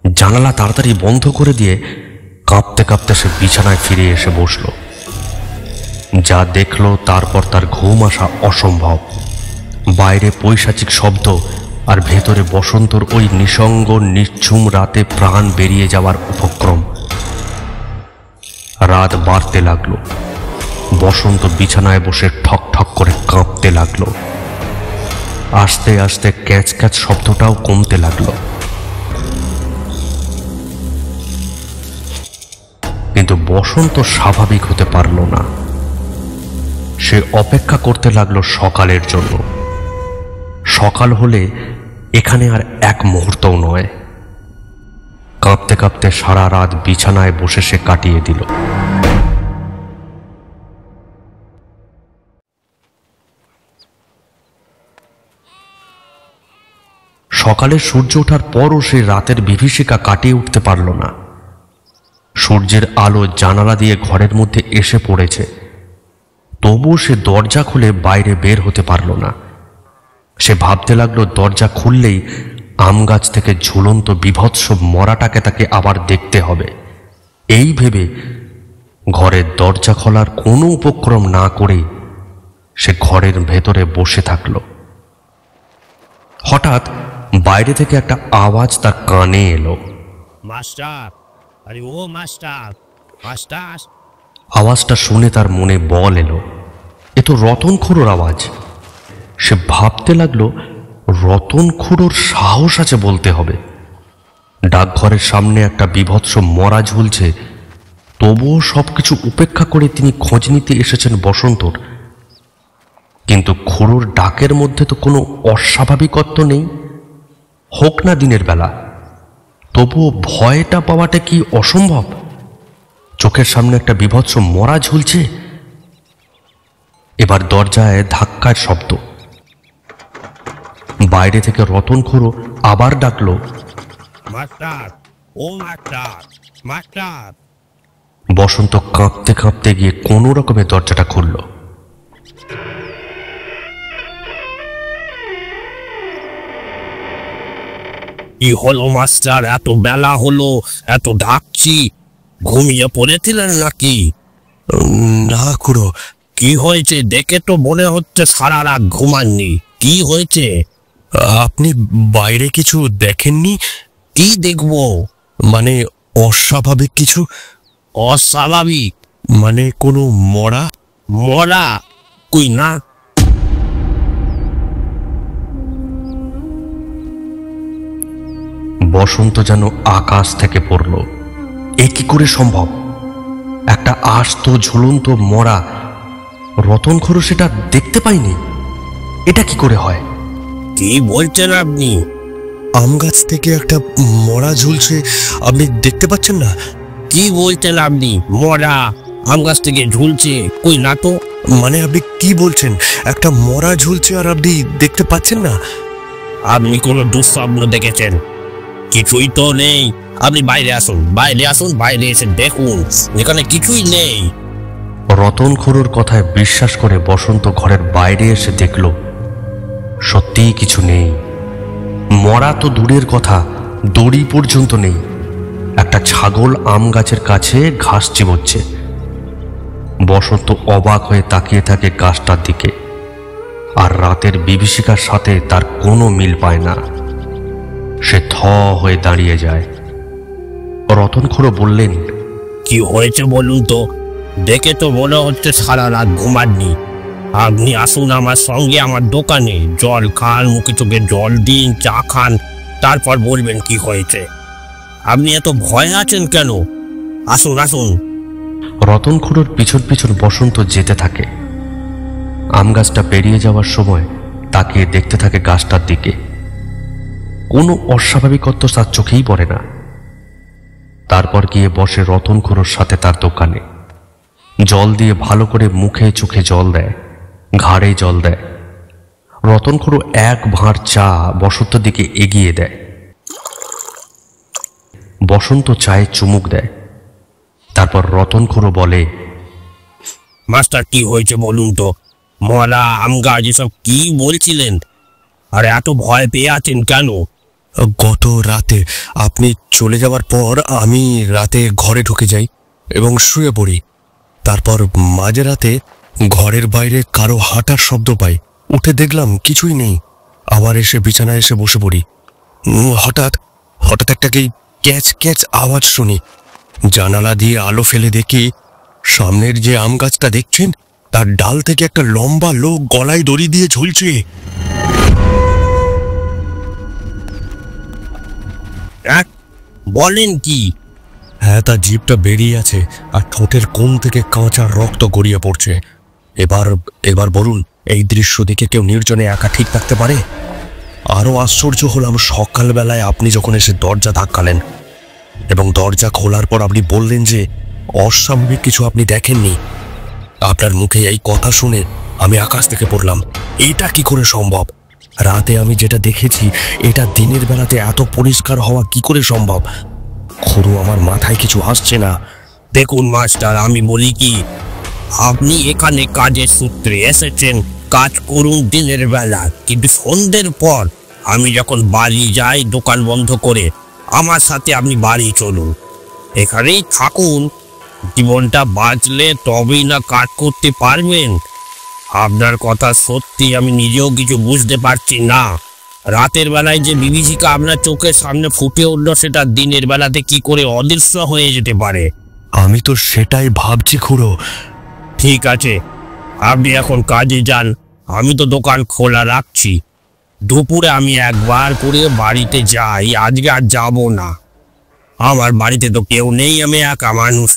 জানালা তাড়াতাড়ি বন্ধ করে দিয়ে কাঁপতে কাঁপতে সে বিছানায় ফিরে এসে বসল। যা দেখল তারপর তার ঘুম আসা অসম্ভব। বাইরে পৈশাচিক শব্দ আর ভেতরে বসন্তর ওই নিঃসঙ্গ নির্ঝুম রাতে প্রাণ বেরিয়ে যাওয়ার উপক্রম। রাত বাড়তে লাগলো। বসন্ত বিছানায় বসে ঠক ঠক করে কাঁপতে লাগলো। আস্তে আস্তে ক্যাচ ক্যাচ শব্দটাও কমতে লাগলো। কিন্তু বসন্ত স্বাভাবিক হতে পারল না। সে অপেক্ষা করতে লাগলো সকালের জন্য। সকাল হলে এখানে আর এক মুহূর্তও নয়। কাঁপতে কাঁপতে সারা রাত বিছানায় বসে সে কাটিয়ে দিল। সকালে সূর্য ওঠার পরও সে রাতের বিভীষিকা কাটিয়ে উঠতে পারল না। সূর্যের আলো জানালা দিয়ে ঘরের মধ্যে এসে পড়েছে, তবুও সে দরজা খুলে বাইরে বের হতে পারল না। সে ভাবতে লাগলো দরজা খুললেই আম গাছ থেকে ঝুলন্ত বিভৎস মরাটাকে তাকে আবার দেখতে হবে। এই ভেবে ঘরের দরজা খোলার কোনো উপক্রম না করে সে ঘরের ভেতরে বসে থাকল। হঠাৎ বাইরে থেকে একটা আওয়াজ তার কানে এলো। মাস্টার, আরে ও মাস্টার, মাস্টার। আওয়াজটা শুনে তার মনে বল এলো, এ তো রতন খুড়োর আওয়াজ। সে ভাবতে লাগলো রতন খুড়োর সাহস আছে বলতে হবে। ডাকঘরের সামনে একটা বিভৎস মরা ঝুলছে, তবুও সবকিছু উপেক্ষা করে তিনি খোঁজ নিতে এসেছেন বসন্তর। কিন্তু খুড়োর ডাকের মধ্যে তো কোনো অস্বাভাবিকত্ব নেই, হোক না দিনের বেলা, তবুও ভয়টা পাওয়াটা কি অসম্ভব? চোখের সামনে একটা বিভৎস মরা ঝুলছে। এবার দরজায় ধাক্কার শব্দ। বাইরে থেকে রতন খুড়ো আবার ডাকলো, মাস্টার, ও মাস্টার, মাস্টার। বসন্ত কাঁপতে কাঁপতে গিয়ে কোনো রকমে দরজাটা খুলল। কি হলো মাস্টার, এত বেলা হলো, এত ডাকছি, ঘুমিয়ে পড়েছিলেন নাকি? না খুড়ো। কি হয়েছে? দেখে তো মনে হচ্ছে সারা রাত ঘুমাননি। কি হয়েছে? আপনি বাইরে কিছু দেখেননি? কি দেখবো? মানে অস্বাভাবিক কিছু। অস্বাভাবিক মানে কোনো মরা? মরা কই না। বসন্ত যেন আকাশ থেকে পড়ল। এ কি করে সম্ভব? একটা আস্ত ঝুলন্ত মরা, রতন খুড়ো সেটা দেখতে পাইনি। এটা কি করে হয়? কি বলছেন আপনি? আম গাছ থেকে একটা মরা ঝুলছে, আপনি দেখতে পাচ্ছেন না? কি বলছেন আপনি? মরা আম গাছ থেকে ঝুলছে? কই না তো। মানে আপনি কি বলছেন? একটা মরা ঝুলছে আর আপনি দেখতে পাচ্ছেন না? আপনি কোনো দুঃস্বপ্ন দেখেছেন? কিছুই তো নেই। আপনি বাইরে আসুন, বাইরে আসুন, বাইরে এসে দেখুন, এখানে কিছুই নেই। রতন খুড়োর কথায় বিশ্বাস করে বসন্ত ঘরের বাইরে এসে দেখল সত্যিই কিছু নেই। মরা তো দূরের কথা, দড়ি পর্যন্ত নেই। একটা ছাগল আম গাছের কাছে ঘাস চিবোচ্ছে। বসন্ত অবাক হয়ে তাকিয়ে থাকে গাছটার দিকে, আর রাতের বিভীষিকার সাথে তার কোনো মিল পায় না। সে থ হয়ে দাঁড়িয়ে যায়। রতন খুড়ো বললেন, কি হয়েছে বলুন তো? দেখে তো মনে হচ্ছে সারা রাত ঘুমাননি। আপনি আসুন আমার সঙ্গে আমার দোকানে, জল খান, মুখে চোখে জল দিন, চা খান, তারপর বলবেন কি হয়েছে। আপনি এত ভয় আছেন কেন? আসুন আসুন। রতন খুড়োর পিছন পিছন বসন্ত যেতে থাকে। আম গাছটা পেরিয়ে যাওয়ার সময় তাকিয়ে দেখতে থাকে গাছটার দিকে। কোনো অস্বাভাবিকত্ব তার চোখেই পড়ে না। তারপর গিয়ে বসে রতন খুড়োর সাথে তার দোকানে। জল দিয়ে ভালো করে মুখে চোখে জল দেয়, ঘাড়ে জল দেয়। রতন খুড়ো এক ভাঁড় চা বসন্তের দিকে এগিয়ে দেয়। বসন্ত চায়ে চুমুক দেয়। তারপর রতন খুড়ো বলে, মাস্টার কি হয়েছে বলুন তো? মরা আম গাছ এসব কি বলছিলেন? আর এত ভয় পেয়ে আছেন কেন? গত রাতে আপনি চলে যাওয়ার পর আমি রাতে ঘরে ঢুকে যাই এবং শুয়ে পড়ি। তারপর মাঝরাতে ঘরের বাইরে কারো হাঁটার শব্দ পাই। উঠে দেখলাম কিছুই নেই। আবার এসে বিছানায় এসে বসে পড়ি। হঠাৎ হঠাৎ একটা ক্যাচ ক্যাচ আওয়াজ শুনি। জানালা দিয়ে আলো ফেলে দেখি সামনের যে আম গাছটা দেখছেন তার ডাল থেকে একটা লম্বা লোক গলায় দড়ি দিয়ে ঝুলছে। বলেন কি? হ্যাঁ, তার জিভটা বেরিয়ে আছে আর ঠোঁটের কোণ থেকে কাঁচা রক্ত গড়িয়ে পড়ছে। এবার বলুন, এই দৃশ্য দেখে কেউ নির্জনে একা ঠিক থাকতে পারে? আরো আশ্চর্য হলাম সকালবেলায় আপনি যখন এসে দরজা ধাক্কালেন এবং দরজা খোলার পর আপনি বললেন যে অস্বাভাবিক কিছু আপনি দেখেননি। আপনার মুখে এই কথা শুনে আমি আকাশ থেকে পড়লাম। এটা কি করে সম্ভব? রাতে আমি যেটা দেখেছি এটা দিনের বেলাতে এত পরিষ্কার হওয়া কি করে সম্ভব? খুড়ো, আমার মাথায় কিছু আসছে না। দেখুন মাস্টার, আমি বলি কি, আপনি এখানে কাজের সূত্রে এসেছেন, কাজ করুন দিনের বেলা, কিন্তু সন্ধ্যের পর আমি যখন বাড়ি যাই দোকান বন্ধ করে, আমার সাথে আপনি বাড়ি চলুন, এখানেই থাকুন। জীবনটা বাঁচলে তবেই না কাজ করতে পারবেন। আপনার কথা সত্যি, আমি নিজেও কিছু বুঝতে পারছি না। রাতের বেলায় যে বিভীষিকা আপনার চোখের সামনে ফুটে উঠল সেটা দিনের বেলাতে কি করে অদৃশ্য হয়ে যেতে পারে? আমি তো সেটাই ভাবছি খুড়ো। ঠিক আছে, আপনি এখন কাজে যান, আমি তো দোকান খোলা রাখছি। দুপুরে আমি একবার করে বাড়িতে যাই, আজকে আর যাব না। আমার বাড়িতে তো কেউ নেই, আমি একা মানুষ।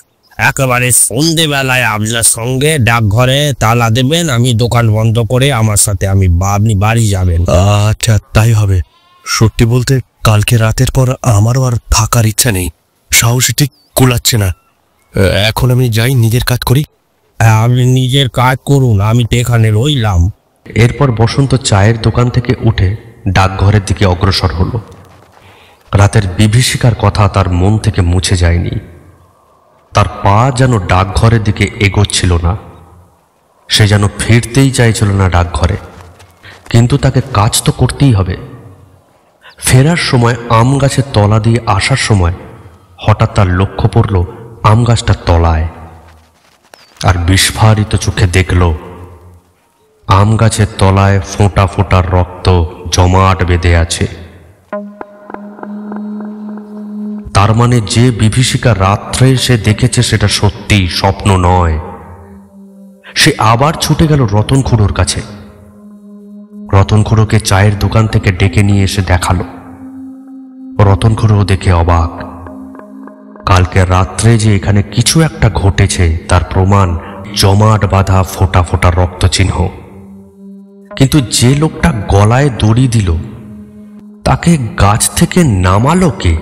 একেবারে সন্ধেবেলায় আপনার সঙ্গে ডাকঘরে তালা দেবেন, আমি দোকান বন্ধ করে আমার সাথে আপনি বাড়ি যাবেন। আচ্ছা, তাই হবে। সত্যি বলতে কালকে রাতের পর আমারও আর থাকার ইচ্ছা নেই, সাহসী ঠিক কুলাচ্ছে না। এখন আমি যাই, নিজের কাজ করি। আপনি নিজের কাজ করুন, আমি তো এখানে রইলাম। এরপর বসন্ত চায়ের দোকান থেকে উঠে ডাকঘরের দিকে অগ্রসর হলো। রাতের বিভীষিকার কথা তার মন থেকে মুছে যায়নি। তার পা যেন ডাকঘরের দিকে এগোচ্ছিল না। সে যেন ফিরতেই চাইছিল না ডাকঘরে, কিন্তু তাকে কাজ তো করতেই হবে। ফেরার সময় আম গাছের তলা দিয়ে আসার সময় হঠাৎ তার লক্ষ্য পড়ল আম গাছটার তলায়, আর বিস্ফারিত চোখে দেখল আম গাছের তলায় ফোঁটা ফোঁটা রক্ত জমাট বেঁধে আছে। তার মানে যে বিভীষিকা রাত্রে সে দেখেছে সেটা সত্যি, স্বপ্ন নয়। সে আবার ছুটে গেল রতন খুড়োর কাছে। রতন খুড়োকে চায়ের দোকান থেকে ডেকে নিয়ে এসে দেখালো। রতন খুড়ো দেখে অবাক। কালকে রাত্রে যে এখানে কিছু একটা ঘটেছে তার প্রমাণ জমাট বাঁধা ফোঁটা ফোঁটা রক্ত চিহ্ন। কিন্তু যে লোকটা গলায় দড়ি দিল তাকে গাছ থেকে নামালো কে,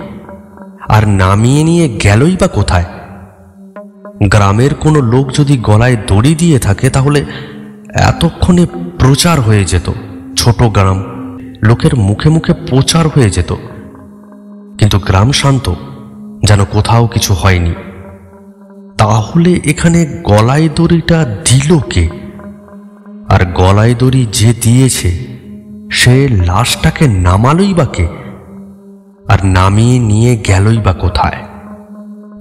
আর নামিয়ে নিয়ে গেলই বা কোথায়? গ্রামের কোনো লোক যদি গলায় দড়ি দিয়ে থাকে তাহলে এতক্ষণে প্রচার হয়ে যেত, ছোট গ্রাম, লোকের মুখে মুখে প্রচার হয়ে যেত। কিন্তু গ্রাম শান্ত, যেন কোথাও কিছু হয়নি। তাহলে এখানে গলায় দড়িটা দিল কে? আর গলায় দড়ি যে দিয়েছে সে লাশটাকে নামালই বা কে, আর নামিয়ে নিয়ে গেলই বা কোথায়?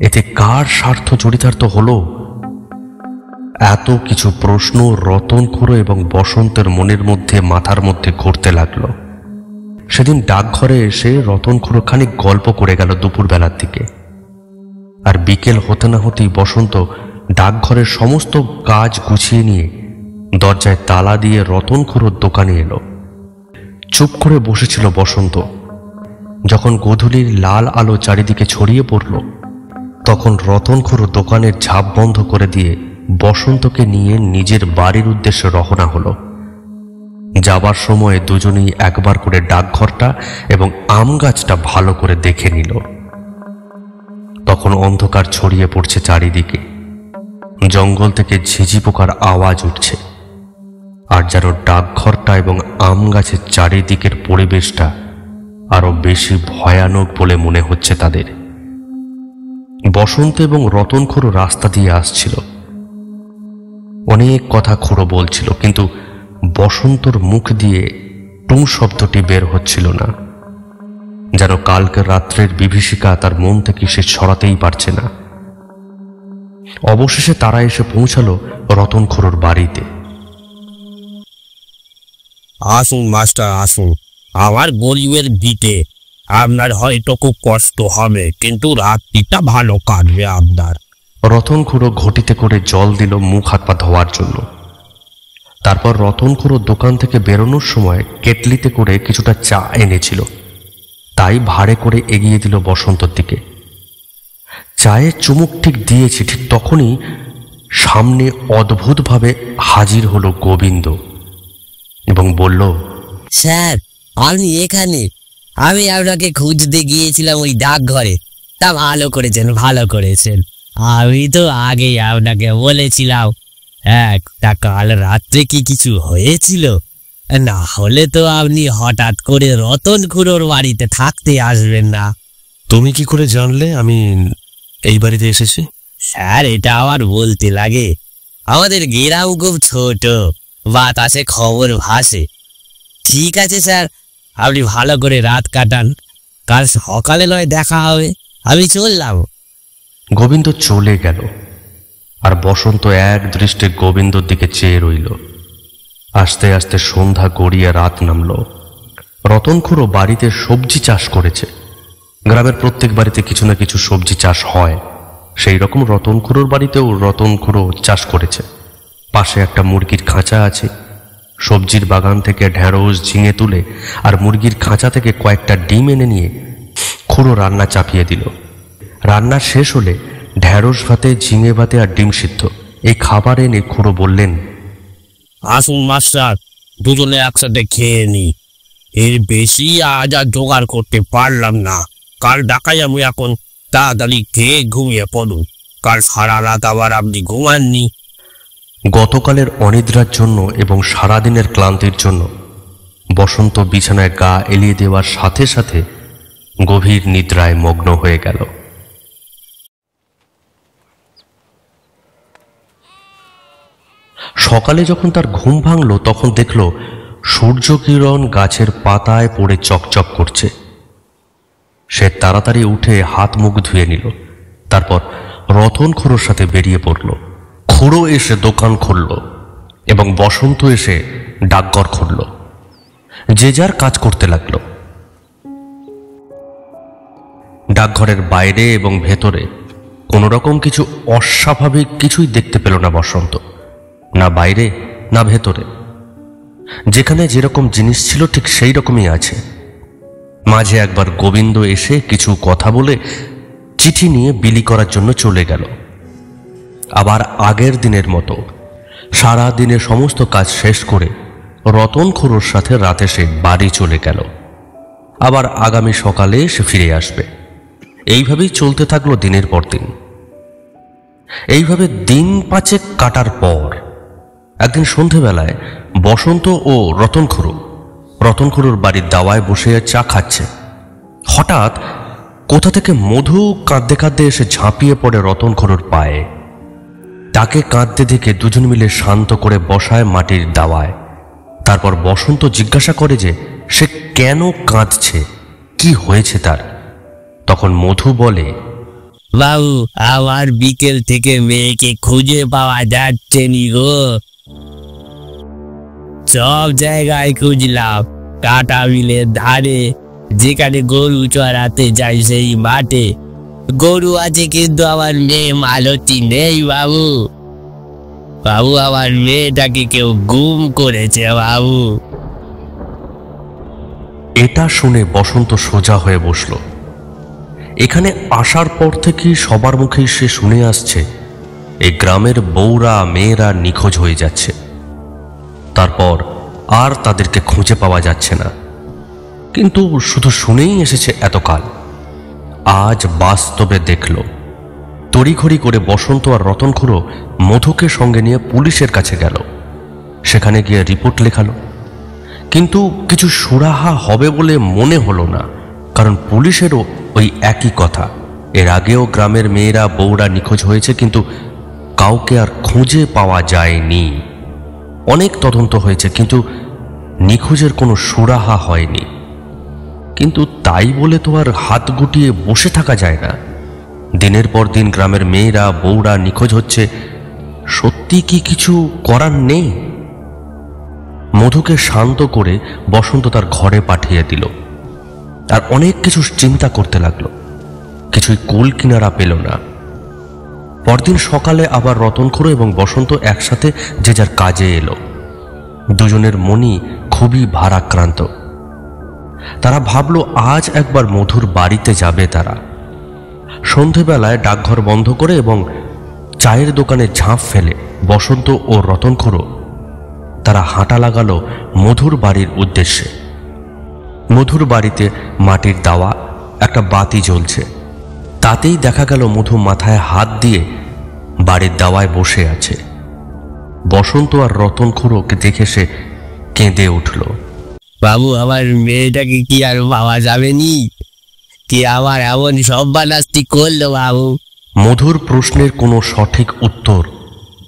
এতে কার স্বার্থ চরিতার্থ হলো? এত কিছু প্রশ্ন রতন খুড়ো এবং বসন্তের মনের মধ্যে মাথার মধ্যে ঘুরতে লাগলো। সেদিন ডাকঘরে এসে রতন খুড়ো খানিক গল্প করে গেল দুপুরবেলার দিকে, আর বিকেল হতে না হতেই বসন্ত ডাকঘরের সমস্ত কাজ গুছিয়ে নিয়ে দরজায় তালা দিয়ে রতন খুড়োর দোকানে এলো। চুপ করে বসেছিল বসন্ত। যখন গোধূলির লাল আলো চারিদিকে ছড়িয়ে পড়ল তখন রতন খুড়ো দোকানের ঝাঁপ বন্ধ করে দিয়ে বসন্তকে নিয়ে নিজের বাড়ির উদ্দেশ্যে রওনা হলো। যাবার সময় দুজনেই একবার করে ডাকঘরটা এবং আম গাছটা ভালো করে দেখে নিল। তখন অন্ধকার ছড়িয়ে পড়ছে চারিদিকে, জঙ্গল থেকে ঝিঝি পোকার আওয়াজ উঠছে, আর যেন ডাকঘরটা এবং আম গাছের চারিদিকের পরিবেশটা আরো বেশি ভয়ানক বলে মনে হচ্ছে তাদের। বসন্ত এবং রতন খুড়ো রাস্তা দিয়ে আসছিল। অনেক কথা খুড়ো বলছিল, কিন্তু বসন্তর মুখ দিয়ে টুঁ শব্দটি বের হচ্ছিল না। যেন কালকের রাত্রের বিভীষিকা তার মন থেকে সে ছড়াতেই পারছে না। অবশেষে তারা এসে পৌঁছালো রতন খুড়োর বাড়িতে। আসুন মাস্টার আসুন, আমার গরিবের ভিটে। আপনার হয়তো খুব কষ্ট হবে, কিন্তু রাত্রিটা ভালো কাটবে আপনার। রতন খুড়ো ঘটিতে করে জল দিল মুখ হাত পা ধোয়ার জন্য। তারপর রতন খুড়ো দোকান থেকে বেরোনোর সময় কেটলিতে করে কিছুটা চা এনেছিল, তাই ভাড়ে করে এগিয়ে দিল বসন্তর দিকে। চায়ে চুমুক ঠিক দিয়েছে, ঠিক তখনই সামনে অদ্ভুতভাবে হাজির হলো গোবিন্দ এবং বলল, স্যার আপনি এখানে? আমি আপনাকে খুঁজতে গিয়েছিলাম ওই ডাকঘরে। তা ভালো করেছেন, ভালো করেছেন। আমি তো আগেই আপনাকে বলেছিলাম। তা কাল রাত্রে কি কিছু হয়েছিল? না হলে তো আপনি হঠাৎ করে রতন খুড়োর বাড়িতে থাকতে আসবেন না। তুমি কি করে জানলে আমি এই বাড়িতে এসেছি? স্যার এটা আবার বলতে লাগে? আমাদের গ্রাম খুব ছোট, বাতাসে খবর ভাসে। ঠিক আছে স্যার, আপনি ভালো করে রাত কাটান, কাল সকালে নয় দেখা হবে। আমি চললাম। গোবিন্দ চলে গেল আর বসন্ত এক দৃষ্টে গোবিন্দর দিকে চেয়ে রইল। আস্তে আস্তে সন্ধ্যা গড়িয়ে রাত নামল। রতন খুড়ো বাড়িতে সবজি চাষ করেছে। গ্রামের প্রত্যেক বাড়িতে কিছু না কিছু সবজি চাষ হয়, সেই রকম রতন খুড়োর বাড়িতেও রতন খুড়ো চাষ করেছে। পাশে একটা মুরগির খাঁচা আছে। সবজির বাগান থেকে ঢেঁড়স ঝিঙে তুলে আর মুরগির খাঁচা থেকে কয়েকটা ডিম এনে নিয়ে খুড়ো রান্না চাপিয়ে দিল। রান্না শেষ হলে ঢেঁড়স ভাতে, ঝিঙে ভাতে আর ডিম সিদ্ধ এই খাবার এনে খুড়ো বললেন, আসুন মাস্টার, দুজনে একসাথে খেয়ে নি। এর বেশি আজ আর জোগাড় করতে পারলাম না। কাল ডাকাই আমি এখন, তাড়াতাড়ি খেয়ে ঘুমিয়ে পড়ুন। কাল সারা রাত আবার আপনি ঘুমাননি। গতকালের অনিদ্রার জন্য এবং সারাদিনের ক্লান্তির জন্য বসন্ত বিছানায় গা এলিয়ে দেওয়ার সাথে সাথে গভীর নিদ্রায় মগ্ন হয়ে গেল। সকালে যখন তার ঘুম ভাঙল তখন দেখল সূর্যকিরণ গাছের পাতায় পড়ে চকচক করছে। সে তাড়াতাড়ি উঠে হাত মুখ ধুয়ে নিল। তারপর রতন খুড়োর সাথে বেরিয়ে পড়ল। খুড়ো এসে দোকান খুলল এবং বসন্ত এসে ডাকঘর খুলল। যে যার কাজ করতে লাগলো। ডাকঘরের বাইরে এবং ভেতরে কোনো রকম কিছু অস্বাভাবিক কিছুই দেখতে পেল না বসন্ত, না বাইরে না ভেতরে। যেখানে যেরকম জিনিস ছিল ঠিক সেই রকমই আছে। মাঝে একবার গোবিন্দ এসে কিছু কথা বলে চিঠি নিয়ে বিলি করার জন্য চলে গেল। আবার আগের দিনের মতো সারা দিনে সমস্ত কাজ শেষ করে রতন খুড়োর সাথে রাতে সে বাড়ি চলে গেল। আবার আগামী সকালে সে ফিরে আসবে। এইভাবেই চলতে থাকলো দিনের পর দিন। এইভাবে দিন পাঁচেক কাটার পর একদিন সন্ধেবেলায় বসন্ত ও রতন খুড়োর বাড়ির দাওয়ায় বসে চা খাচ্ছে। হঠাৎ কোথা থেকে মধু কাঁদতে কাঁদতে এসে ঝাঁপিয়ে পড়ে রতন খুড়োর পায়ে। তাকে কাঁদতে দেখে দুজন মিলে শান্ত করে বসায় মাটির দাওয়ায়। তারপর বসন্ত জিজ্ঞাসা করে যে সে কেন কাঁদছে, কি হয়েছে তার। তখন মধু বলে, বাবু আমার বিকেল থেকে মেয়েকে খুঁজে পাওয়া যাচ্ছে নি গো। সব জায়গায় খুঁজলাম, কাটা বিলের ধারে, যেখানে গরু চড়াতে যাই সেই মাঠে। গরু আছে কিন্তু আমার মেয়ে মালতী নেই বাবু। বাবু আমার মেয়েটাকে কেউ গুম করেছে বাবু। এটা শুনে বসন্ত সোজা হয়ে বসল। এখানে আসার পর থেকেই সবার মুখেই সে শুনে আসছে এই গ্রামের বউরা মেয়েরা নিখোঁজ হয়ে যাচ্ছে। তারপর আর তাদেরকে খুঁজে পাওয়া যাচ্ছে না। কিন্তু শুধু শুনেই এসেছে এতকাল। আজ বাস্তবে দেখল। তড়িঘড়ি করে বসন্ত আর রতন খুড়ো মধুকে সঙ্গে নিয়ে পুলিশের কাছে গেল। সেখানে গিয়ে রিপোর্ট লেখালো, কিন্তু কিছু সুরাহা হবে বলে মনে হলো না। কারণ পুলিশেরও ওই একই কথা, এর আগেও গ্রামের মেয়েরা বউরা নিখোঁজ হয়েছে, কিন্তু কাউকে আর খুঁজে পাওয়া যায়নি। অনেক তদন্ত হয়েছে কিন্তু নিখোঁজের কোনো সুরাহা হয়নি। কিন্তু তাই বলে তো আর হাত গুটিয়ে বসে থাকা যায় না। দিনের পর দিন গ্রামের মেয়েরা বউরা নিখোঁজ হচ্ছে, সত্যি কি কিছু করার নেই? মধুকে শান্ত করে বসন্ত তার ঘরে পাঠিয়ে দিল। আর অনেক কিছু চিন্তা করতে লাগলো, কিছুই কুল কিনারা পেল না। পরদিন সকালে আবার রতনখুড়ো এবং বসন্ত একসাথে যে যার কাজে এলো। দুজনের মনই খুবই ভারাক্রান্ত। তারা ভাবলো আজ একবার মধুর বাড়িতে যাবে তারা। সন্ধেবেলায় ডাকঘর বন্ধ করে এবং চায়ের দোকানে ঝাঁপ ফেলে বসন্ত ও রতনখুড়ো তারা হাঁটা লাগালো মধুর বাড়ির উদ্দেশ্যে। মধুর বাড়িতে মাটির দাওয়া, একটা বাতি জ্বলছে। তাতেই দেখা গেল মধু মাথায় হাত দিয়ে বাড়ির দাওয়ায় বসে আছে। বসন্ত আর রতনখুড়োকে দেখে সে কেঁদে উঠল। বাবু, আমার মেয়েটাকে কি আর পাওয়া যাবে নি? কি আমার এমন সব বানাস্তি করলো বাবু? মধুর প্রশ্নের কোনো সঠিক উত্তর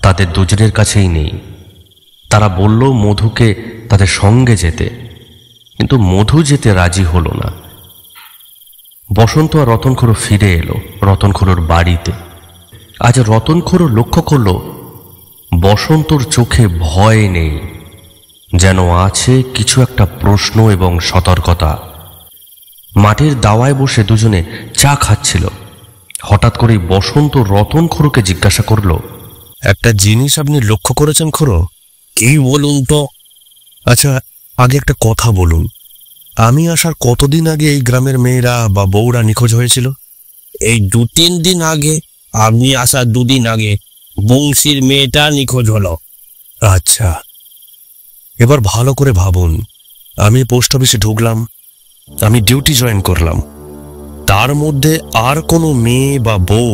তাদের দুজনের কাছেই নেই। তারা বলল মধুকে তাদের সঙ্গে যেতে, কিন্তু মধু যেতে রাজি হলো না। বসন্ত আর রতনখুড়ো ফিরে এলো রতনখুড়োর বাড়িতে। আজ রতনখুড়ো লক্ষ্য করল বসন্তর চোখে ভয় নেই, যেন আছে কিছু একটা প্রশ্ন এবং সতর্কতা। মাটির দাওয়ায় বসে দুজনে চা খাচ্ছিল। হঠাৎ করেই বসন্ত রতনখুড়োকে জিজ্ঞাসা করল, একটা জিনিস আপনি লক্ষ্য করেছেন খুড়ো? কি বলুন তো? আচ্ছা, আগে একটা কথা বলুন, আমি আসার কতদিন আগে এই গ্রামের মেয়েরা বা বউরা নিখোঁজ হয়েছিল? এই 2-3 দিন আগে। আপনি আসার 2 দিন আগে বংশীর মেয়েটা নিখোঁজ হলো। আচ্ছা, এবার ভালো করে ভাবুন। আমি পোস্ট অফিসে ঢুকলাম, আমি ডিউটি জয়েন করলাম, তার মধ্যে আর কোনো মেয়ে বা বউ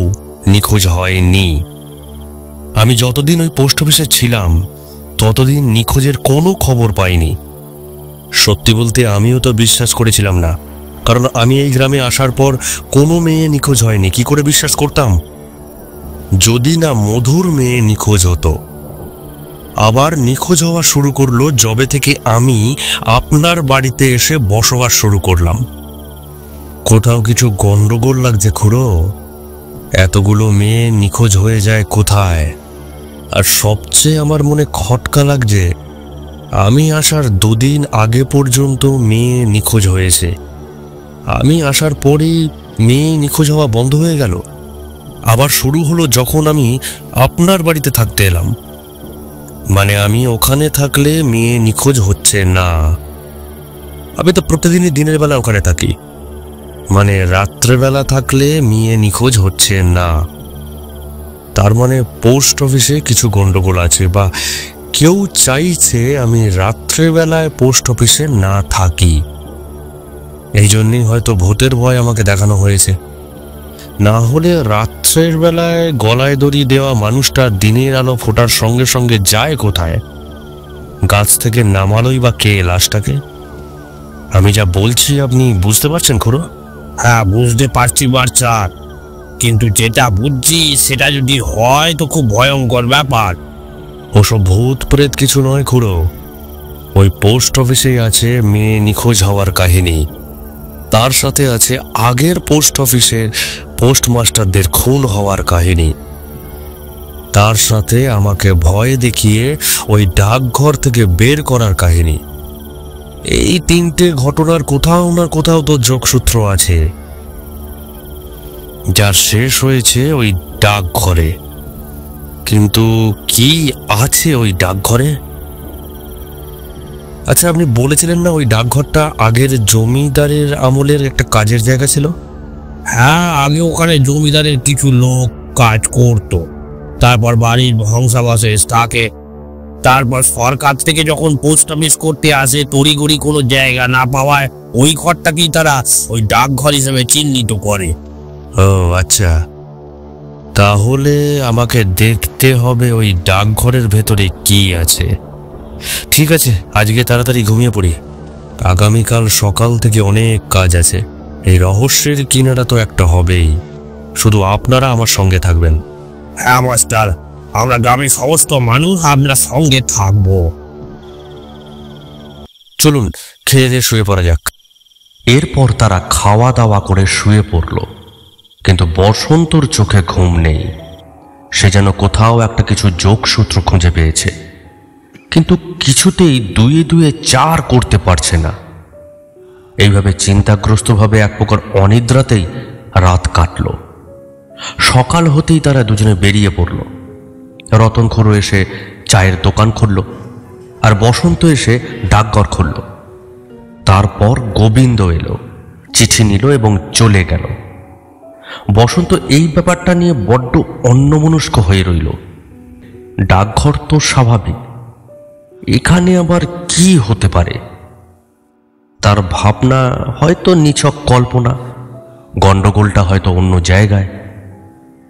নিখোঁজ হয়নি। আমি যতদিন ওই পোস্ট অফিসে ছিলাম ততদিন নিখোঁজের কোনো খবর পাইনি। সত্যি বলতে আমিও তো বিশ্বাস করেছিলাম না, কারণ আমি এই গ্রামে আসার পর কোনো মেয়ে নিখোঁজ হয়নি। কি করে বিশ্বাস করতাম? যদি না মধুর মেয়ে নিখোঁজ হতো। আবার নিখোঁজ হওয়া শুরু করলো যবে থেকে আমি আপনার বাড়িতে এসে বসবাস শুরু করলাম। কোথাও কিছু গন্ডগোল লাগছে খুড়ো? এতগুলো মেয়ে নিখোঁজ হয়ে যায় কোথায়? আর সবচেয়ে আমার মনে খটকা লাগছে, আমি আসার 2 দিন আগে পর্যন্ত মেয়ে নিখোঁজ হয়েছে। আমি আসার পরেই মেয়ে নিখোঁজ হওয়া বন্ধ হয়ে গেল। আবার শুরু হলো যখন আমি আপনার বাড়িতে থাকতে এলাম। মানে আমি ওখানে থাকলে মেয়ে নিখোঁজ হচ্ছে না। আমি তো প্রতিদিনই দিনের বেলা ওখানে থাকি, মানে রাত্রেবেলা থাকলে মেয়ে নিখোঁজ হচ্ছে না। তার মানে পোস্ট অফিসে কিছু গন্ডগোল আছে, বা কেউ চাইছে আমি রাত্রেবেলায় পোস্ট অফিসে না থাকি। এই জন্যই হয়তো ভূতের ভয় আমাকে দেখানো হয়েছে। না হলে রাত্রের বেলায় গলায় দড়ি দেওয়া মানুষটা দিনের আলো ফোটার সঙ্গে সঙ্গে যায় কোথায়? গাছ থেকে নামালোই বা কে লাশটাকে? আমি যা বলছি আপনি বুঝতে পারছেন খুড়ো? হ্যাঁ, বুঝতে পারছি বাচ্চা, কিন্তু যেটা বুঝছি সেটা যদি হয় তো খুব ভয়ঙ্কর ব্যাপার। ওসব ভূত প্রেত কিছু নয় খুড়ো, ওই পোস্ট অফিসেই আছে মেয়ে নিখোঁজ হওয়ার কাহিনী। তার সাথে আছে আগের পোস্ট অফিসের পোস্টমাস্টারদের খুন হওয়ার কাহিনী। তার সাথে আমাকে ভয় দেখিয়ে ওই ডাকঘর থেকে বের করার কাহিনী। এই 3টে ঘটনার কোথাও না কোথাও তো যোগসূত্র আছে, যা শেষ হয়েছে ওই ডাকঘরে। কিন্তু কি আছে ওই ডাকঘরে? আচ্ছা, আপনি বলেছিলেন না ওই ডাকঘরটা আগের জমিদারের আমলের একটা কাজের জায়গা ছিল? হ্যাঁ, আগে ওখানে জমিদারের কিছু লোক কাজ করতো, তারপর বাড়ির ধ্বংসাবশেষ থাকে। তারপর সরকার থেকে যখন পোস্ট অফিস করতে আসে, তড়িঘড়ি কোনো জায়গা না পাওয়ায় ওই ঘরটাকেই তারা ওই ডাকঘর হিসেবে চিহ্নিত করে। ও আচ্ছা, তাহলে আমাকে দেখতে হবে ওই ডাকঘরের ভেতরে কি আছে। ঠিক আছে, আজকে তাড়াতাড়ি ঘুমিয়ে পড়ি। আগামীকাল সকাল থেকে অনেক কাজ আছে। এই রহস্যের কিনারা তো একটা হবেই। শুধু আপনারা আমার সঙ্গে থাকবেন। হ্যাঁ মাস্টার, আমরা গ্রামের সমস্ত মানুষ আপনার সঙ্গে থাকবো। চলুন খেয়ে দিয়ে শুয়ে পড়া যাক। এরপর তারা খাওয়া দাওয়া করে শুয়ে পড়ল, কিন্তু বসন্তর চোখে ঘুম নেই। সে যেন কোথাও একটা কিছু যোগসূত্র খুঁজে পেয়েছে, কিন্তু কিছুতেই দুয়ে দুয়ে 4 করতে পারছে না। এইভাবে চিন্তাগ্রস্তভাবে এক প্রকার অনিদ্রাতেই রাত কাটল। সকাল হতেই তারা দুজনে বেরিয়ে পড়ল। রতন খুড়ো এসে চায়ের দোকান খুলল, আর বসন্ত এসে ডাকঘর খুলল। তারপর গোবিন্দ এলো, চিঠি নিল এবং চলে গেল। বসন্ত এই ব্যাপারটা নিয়ে বড্ড অন্যমনস্ক হয়ে রইল। ডাকঘর তো স্বাভাবিক, এখানে আবার কি হতে পারে? তার ভাবনা হয়তো নিছক কল্পনা, গণ্ডগোলটা হয়তো অন্য জায়গায়,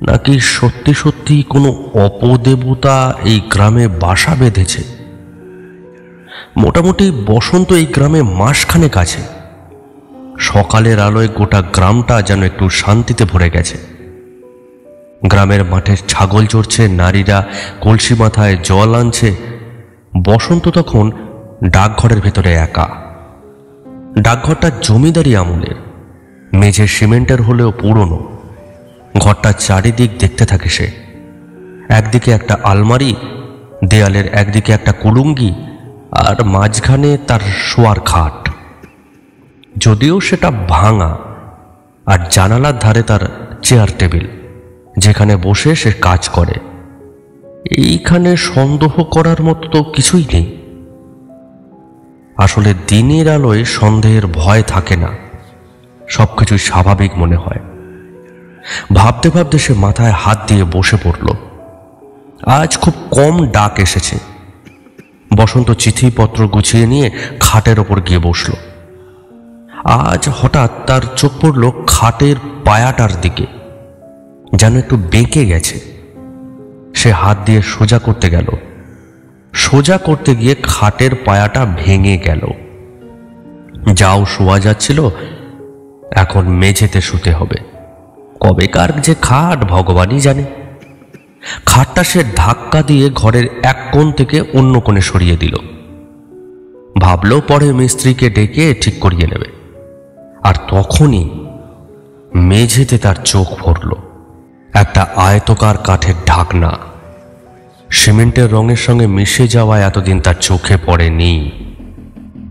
নাকি সত্যি সত্যি কোনো অপদেবতা এই গ্রামে বাসা বেঁধেছে। মোটামুটি বসন্ত এই গ্রামে মাসখানেক আছে। সকালের আলোয় গোটা গ্রামটা যেন একটু শান্তিতে ভরে গেছে। গ্রামের মাঠে ছাগল চড়ছে, নারীরা কলসি মাথায় জল আনছে। বসন্ত তখন ডাকঘরের ভেতরে একা। ডাকঘরটা জমিদারি আমলের, মেঝে সিমেন্টের হলেও পুরনো। ঘরটা চারিদিক দেখতে থাকে সে। একদিকে একটা আলমারি, দেয়ালের একদিকে একটা কুলুঙ্গি, আর মাঝখানে তার শোয়ার খাট, যদিও সেটা ভাঙা। আর জানালার ধারে তার চেয়ার টেবিল, যেখানে বসে সে কাজ করে। এইখানে সন্দেহ করার মতো তো কিছুই নেই। আসলে দিনের আলোয় সন্দেহের ভয় থাকে না, সবকিছুই স্বাভাবিক মনে হয়। ভাবতে ভাবতে সে মাথায় হাত দিয়ে বসে পড়ল। আজ খুব কম ডাক এসেছে। বসন্ত চিঠিপত্র গুছিয়ে নিয়ে খাটের ওপর গিয়ে বসল। আজ হঠাৎ তার চোখ পড়ল খাটের পায়াটার দিকে, যেন একটু বেঁকে গেছে। সে হাত দিয়ে সোজা করতে গেল। সোজা করতে গিয়ে খাটের পায়াটা ভেঙে গেল। যাও শোয়া যাচ্ছিল, এখন মেঝেতে শুতে হবে। কবেকার যে খাট ভগবানই জানে। খাটটা সে ধাক্কা দিয়ে ঘরের এক কোণ থেকে অন্য কোণে সরিয়ে দিল। ভাবলো পরে মিস্ত্রিকে ডেকে ঠিক করিয়ে নেবে। আর তখনই মেঝেতে তার চোখ পড়ল একটা আয়তকার কাঠের ঢাকনা। সিমেন্টের রঙের সঙ্গে মিশে যাওয়ায় এতদিন তার চোখে পড়েনি,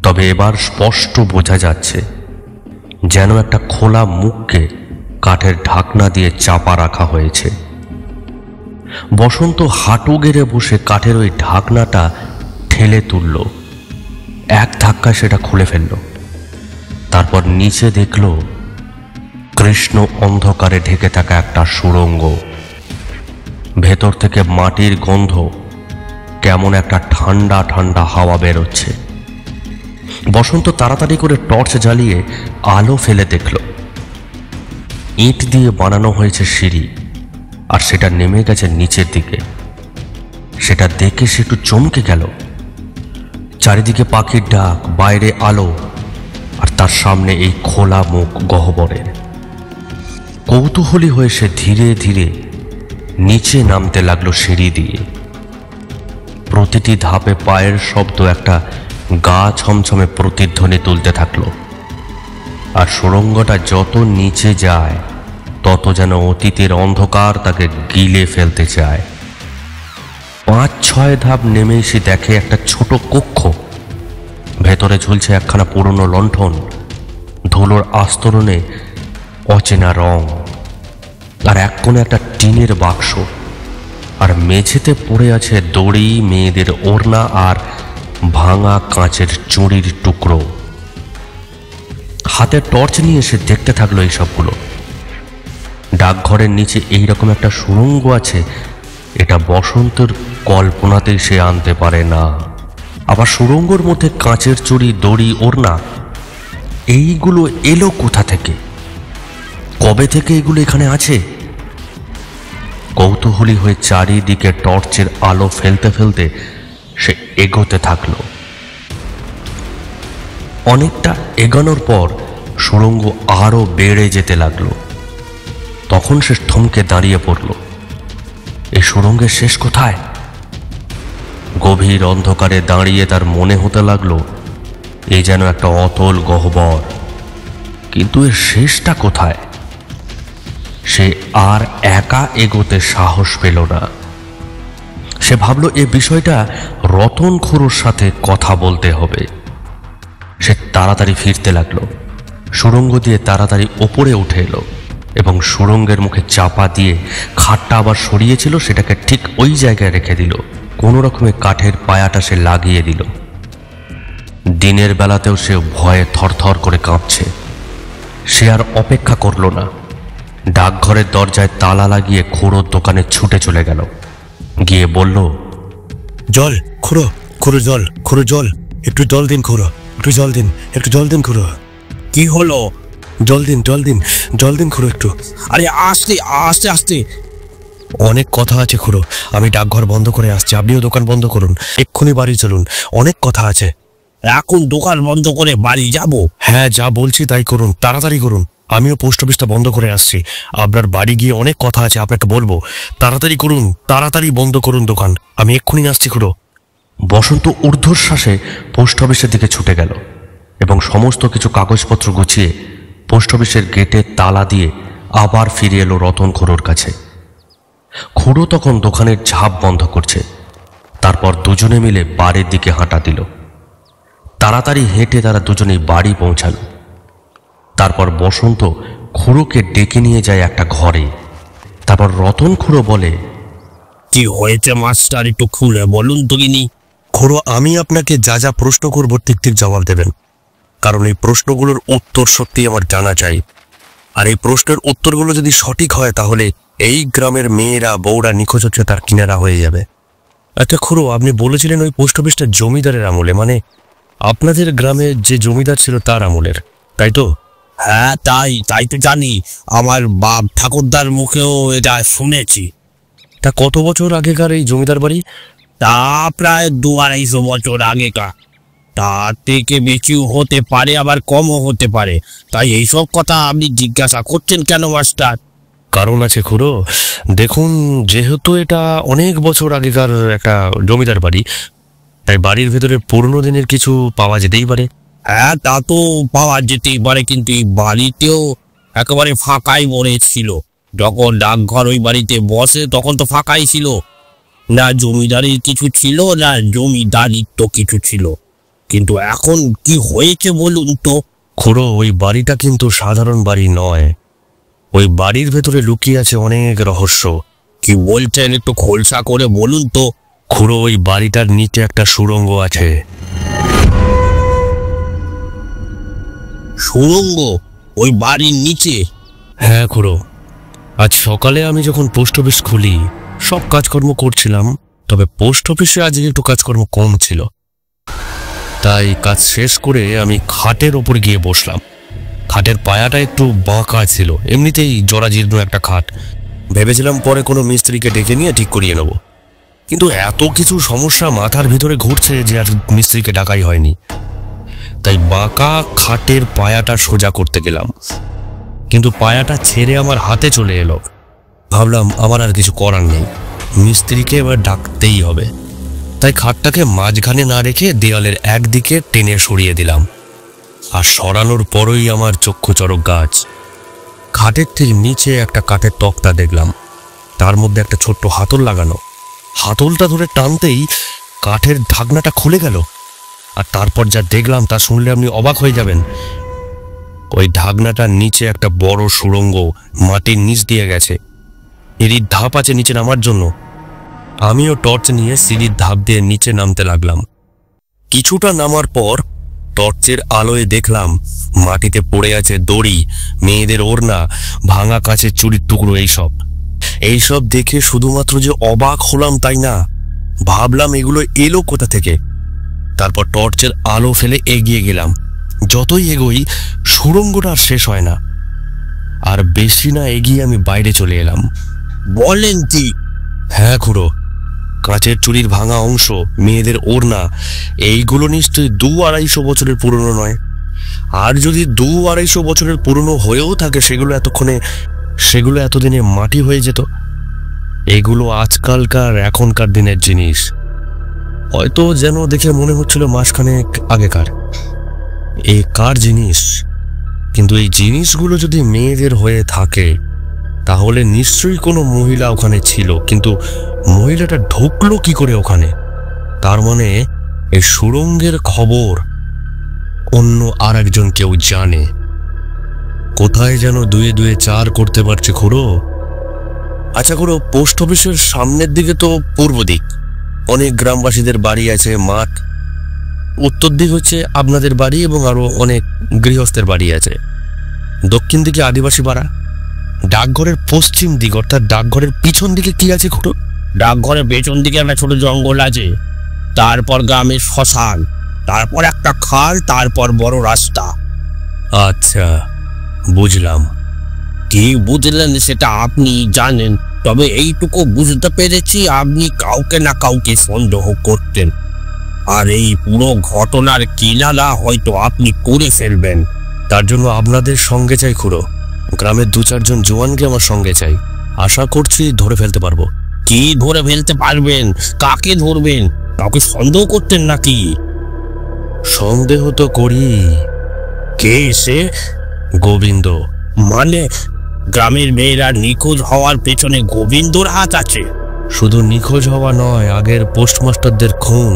তবে এবার স্পষ্ট বোঝা যাচ্ছে যেন একটা খোলা মুখকে কাঠের ঢাকনা দিয়ে চাপা রাখা হয়েছে। বসন্ত হাঁটু গেড়ে বসে কাঠের ওই ঢাকনাটা ঠেলে তুলল। এক ধাক্কায় সেটা খুলে ফেলল। তারপর নিচে দেখল কৃষ্ণ অন্ধকারে ঢেকে থাকা একটা সুড়ঙ্গ। ভেতর থেকে মাটির গন্ধ, কেমন একটা ঠান্ডা ঠান্ডা হাওয়া বেরোচ্ছে। বসন্ত তাড়াতাড়ি করে টর্চ জ্বালিয়ে আলো ফেলে দেখল ইট দিয়ে বানানো হয়েছে সিঁড়ি, আর সেটা নেমে গেছে নিচের দিকে। সেটা দেখে সে একটু চমকে গেল। চারিদিকে পাখির ডাক, বাইরে আলো, আর তার সামনে এই খোলা মুখ গহ্বরের। কৌতূহলী হয়ে সে ধীরে ধীরে নিচে নামতে লাগলো সিঁড়ি দিয়ে। প্রতিটি ধাপে পায়ের শব্দ একটা গা ছমছমে প্রতিধ্বনি তুলতে থাকলো। আর সুড়ঙ্গটা যত নিচে যায় তত যেন অতীতের অন্ধকার তাকে গিলে ফেলতে চায়। 5-6 ধাপ নেমেই সে দেখে একটা ছোট কক্ষ। ভেতরে ঝুলছে একখানা পুরনো লণ্ঠন, ধুলোর আস্তরণে অচেনা রং, আর এক কোণে একটা টিনের বাক্স। আর মেঝেতে পড়ে আছে দড়ি, মেয়েদের ওড়না আর ভাঙা কাঁচের চুড়ির টুকরো। হাতে টর্চ নিয়ে সে দেখতে থাকলো এইসবগুলো। ডাকঘরের নিচে এইরকম একটা সুড়ঙ্গ আছে, এটা বসন্তের কল্পনাতেই সে আনতে পারে না। আবার সুড়ঙ্গর মধ্যে কাঁচের চুড়ি, দড়ি, ওড়না, এইগুলো এলো কোথা থেকে? কবে থেকে এগুলো এখানে আছে? কৌতূহলী হয়ে চারিদিকে টর্চের আলো ফেলতে ফেলতে সে এগোতে থাকলো। অনেকটা এগোনোর পর সুড়ঙ্গ আরো বেড়ে যেতে লাগলো। তখন সে থমকে দাঁড়িয়ে পড়ল। এই সুড়ঙ্গের শেষ কোথায়? গভীর অন্ধকারে দাঁড়িয়ে তার মনে হতে লাগলো এ যেন একটা অতল গহ্বর, কিন্তু এর শেষটা কোথায়? সে আর একা এগোতে সাহস পেল না। সে সে ভাবল এ বিষয়টা রতন খুড়োর সাথে কথা বলতে হবে। সে তাড়াতাড়ি ফিরতে লাগলো, সুড়ঙ্গ দিয়ে তাড়াতাড়ি ওপরে উঠে এলো এবং সুড়ঙ্গের মুখে চাপা দিয়ে খাটটা আবার সরিয়েছিল, সেটাকে ঠিক ওই জায়গায় রেখে দিল। কোনো রকমে কাঠের পায়াটা সে লাগিয়ে দিল। দিনের বেলাতেও সে ভয়ে থরথর করে কাঁপছে। সে আর অপেক্ষা করল না, ডাকঘরের দরজায় তালা লাগিয়ে খুড়োর দোকানে ছুটে চলে গেল। গিয়ে বলল, জল খুড়ো, খুড়ো জল, খুড়ো জল, একটু জল দিন খুড়ো, একটু জল দিন, একটু জল দিন খুড়ো। কি হলো? জল দিন, জল দিন, জল দিন খুড়ো একটু। আরে আস্তে আস্তে আস্তে। অনেক কথা আছে খুড়ো, আমি ডাকঘর বন্ধ করে আসছি, আপনিও দোকান বন্ধ করুন, এক্ষুনি বাড়ি চলুন, অনেক কথা আছে। এখন দোকান বন্ধ করে বাড়ি যাব? হ্যাঁ, যা বলছি তাই করুন, তাড়াতাড়ি করুন। আমিও পোস্ট অফিসটা বন্ধ করে আসছি, আপনার বাড়ি গিয়ে অনেক কথা আছে আপনাকে বলবো। তাড়াতাড়ি করুন, তাড়াতাড়ি বন্ধ করুন দোকান, আমি এক্ষুনি আসছি খুড়ো। বসন্ত ঊর্ধ্বশ্বাসে পোস্ট অফিসের দিকে ছুটে গেল এবং সমস্ত কিছু কাগজপত্র গুছিয়ে পোস্ট অফিসের গেটে তালা দিয়ে আবার ফিরে এলো রতন খুড়োর কাছে। খুড়ো তখন দোকানের ঝাঁপ বন্ধ করছে। তারপর দুজনে মিলে বাড়ির দিকে হাঁটা দিল। তাড়াতাড়ি হেঁটে তারা দুজনেই বাড়ি পৌঁছাল। তারপর বসন্ত খুড়োকে ডেকে নিয়ে যায় একটা ঘরে। তারপর রতন খুড়ো বলে, কি হয়েছে মাস্টার, একটু খুলে বলুন তো। কিনি খুড়ো, আমি আপনাকে যা যা প্রশ্ন করবো ঠিক ঠিক জবাব দেবেন, কারণ এই প্রশ্নগুলোর উত্তর সত্যি আমার জানা চাই। আর এই প্রশ্নের উত্তরগুলো যদি সঠিক হয় তাহলে এই গ্রামের মেয়েরা বউরা নিখোঁজ হচ্ছে তার কিনারা হয়ে যাবে। আচ্ছা খুড়ো, আপনি বলেছিলেন ওই পোস্ট অফিসটা জমিদারের আমলে, মানে আপনাদের গ্রামে যে জমিদার ছিল তার আমলের, তাই তো? হ্যাঁ, তাই তো জানি, আমার বাপ ঠাকুরদার মুখেও এটা শুনেছি। তা কত বছর আগেকার এই জমিদার বাড়ি? তা প্রায় 200-250 বছর আগেকার। তার থেকে বেশিও হতে পারে, আবার কমও হতে পারে। তাই এইসব কথা আপনি জিজ্ঞাসা করছেন কেন মাস্টার? কারণ আছে খুড়ো, দেখুন যেহেতু এটা অনেক বছর আগেকার একটা জমিদার বাড়ি, তাই বাড়ির ভেতরে পুরনো দিনের কিছু পাওয়া যেতেই পারে। হ্যাঁ, তা তো পাওয়া যেতেই পারে, কিন্তু এই বাড়িতেও একেবারে ফাঁকাই পড়েছিল। যখন ডাকঘর ওই বাড়িতে বসে তখন তো ফাঁকাই ছিল, না জমিদারির কিছু ছিল না জমিদারিত্ব কিছু ছিল। কিন্তু এখন কি হয়েছে বলুন তো? খুড়ো, ওই বাড়িটা কিন্তু সাধারণ বাড়ি নয়, ওই বাড়ির ভেতরে লুকিয়ে আছে অনেক রহস্য। কি বলছেন, একটু খোলসা করে বলুন তো। খুড়ো, ওই বাড়িটার নিচে একটা সুড়ঙ্গ আছে। সুড়ঙ্গ ওই বাড়ির নিচে? হ্যাঁ খুড়ো, আজ সকালে আমি যখন পোস্ট অফিস খুলি সব কাজকর্ম করছিলাম, তবে পোস্ট অফিসে আজ একটু কাজকর্ম কম ছিল, তাই কাজ শেষ করে আমি খাটের ওপর গিয়ে বসলাম। খাটের পায়াটা একটু বাঁকা ছিল, এমনিতেই জরাজীর্ণ একটা খাট। ভেবেছিলাম পরে কোনো মিস্ত্রিকে ডেকে নিয়ে ঠিক করিয়ে নেব, কিন্তু এত কিছু সমস্যা মাথার ভিতরে ঘুরছে যে আর মিস্ত্রিকে ডাকাই হয়নি। তাই বাঁকা খাটের পায়াটা সোজা করতে গেলাম, কিন্তু পায়াটা ছেড়ে আমার হাতে চলে এলো। ভাবলাম আমার আর কিছু করার নেই, মিস্ত্রিকে এবার ডাকতেই হবে। তাই খাটটাকে মাঝখানে না রেখে দেওয়ালের একদিকে টেনে সরিয়ে দিলাম। আর সরানোর পরই আমার চক্ষু চড়ক গাছ। খাটের ঠিক নিচে একটা কাঠের তক্তা দেখলাম, তার মধ্যে একটা ছোট্ট হাতল লাগানো। হাতলটা ধরে টানতেই কাঠের ঢাকনাটা খুলে গেল। আর তারপর যা দেখলাম তা শুনলে আপনি অবাক হয়ে যাবেন। ওই ঢাকনাটার নিচে একটা বড় সুড়ঙ্গ মাটির নিচ দিয়ে গেছে। সিঁড়ির ধাপ আছে নিচে নামার জন্য। আমিও টর্চ নিয়ে সিঁড়ির ধাপ দিয়ে নিচে নামতে লাগলাম। কিছুটা নামার পর টর্চের আলোয় দেখলাম মাটিতে পড়ে আছে দড়ি, মেয়েদের ওড়না, ভাঙা কাচের চুড়ির টুকরো। এইসব দেখে শুধুমাত্র যে অবাক হলাম তাই না, ভাবলাম এগুলো এলো কোথা থেকে। তারপর টর্চের আলো ফেলে এগিয়ে গেলাম। যতই এগোই সুড়ঙ্গটা আর শেষ হয় না। আর বেশি না এগিয়ে আমি বাইরে চলে এলাম। বলেন কি? হ্যাঁ খুড়ো, কাঁচের চুড়ির ভাঙা অংশ, মেয়েদের ওড়না, এইগুলো নিশ্চয়ই 200-250 বছরের পুরনো নয়। আর যদি 200-250 বছরের পুরনো হয়েও থাকে সেগুলো এতদিনে মাটি হয়ে যেত। এগুলো আজকালকার এখনকার দিনের জিনিস, হয়তো যেন দেখে মনে হচ্ছিল মাসখানেক আগেকার। এই কার জিনিস? কিন্তু এই জিনিসগুলো যদি মেয়েদের হয়ে থাকে তাহলে নিশ্চয়ই কোনো মহিলা ওখানে ছিল, কিন্তু মহিলাটা ঢুকলো কি করে ওখানে? তার মানে এই সুড়ঙ্গের খবর অন্য আর একজন কেউ জানে। কোথায় যেন 2 2 4 করতে পারছে খুড়ো। আচ্ছা খুড়ো, পোস্ট অফিসের সামনের দিকে তো পূর্ব দিক, অনেক গ্রামবাসীদের বাড়ি আছে, মাঠ। উত্তর দিক হচ্ছে আপনাদের বাড়ি এবং আরো অনেক গৃহস্থের বাড়ি আছে। দক্ষিণ দিকে আদিবাসী পাড়া। ডাকঘরের পশ্চিম দিক অর্থাৎ ডাকঘরের পিছন দিকে কি আছে খুড়ো? ডাকঘরের পেছন দিকে একটা ছোট জঙ্গল আছে, তারপর গ্রামের শ্মশান, তারপর একটা খাল, তারপর বড় রাস্তা। আচ্ছা, বুঝলাম। কি বুঝলেন সেটা আপনি জানেন, তবে এইটুকু বুঝতে পেরেছি আপনি কাউকে না কাউকে সন্দেহ করতেন, আর এই পুরো ঘটনার কিনারা হয়তো আপনি করে ফেলবেন। তার জন্য আপনাদের সঙ্গে চাই খুড়ো। গ্রামের 2 4 জন জওয়ানকে আমার সঙ্গে চাই। আশা করছি ধরে ফেলতে পারবো। কি ধরে ফেলতে পারবেন? কাকে ধরবেন? কাউকে সন্দেহ করতেন নাকি? সন্দেহ তো করি। কে সে? গোবিন্দ। মানে গ্রামের মেয়েরা নিখোঁজ হওয়ার পেছনে গোবিন্দর হাত আছে? শুধু নিখোঁজ হওয়া নয়, আগের পোস্টমাস্টারদের খুন,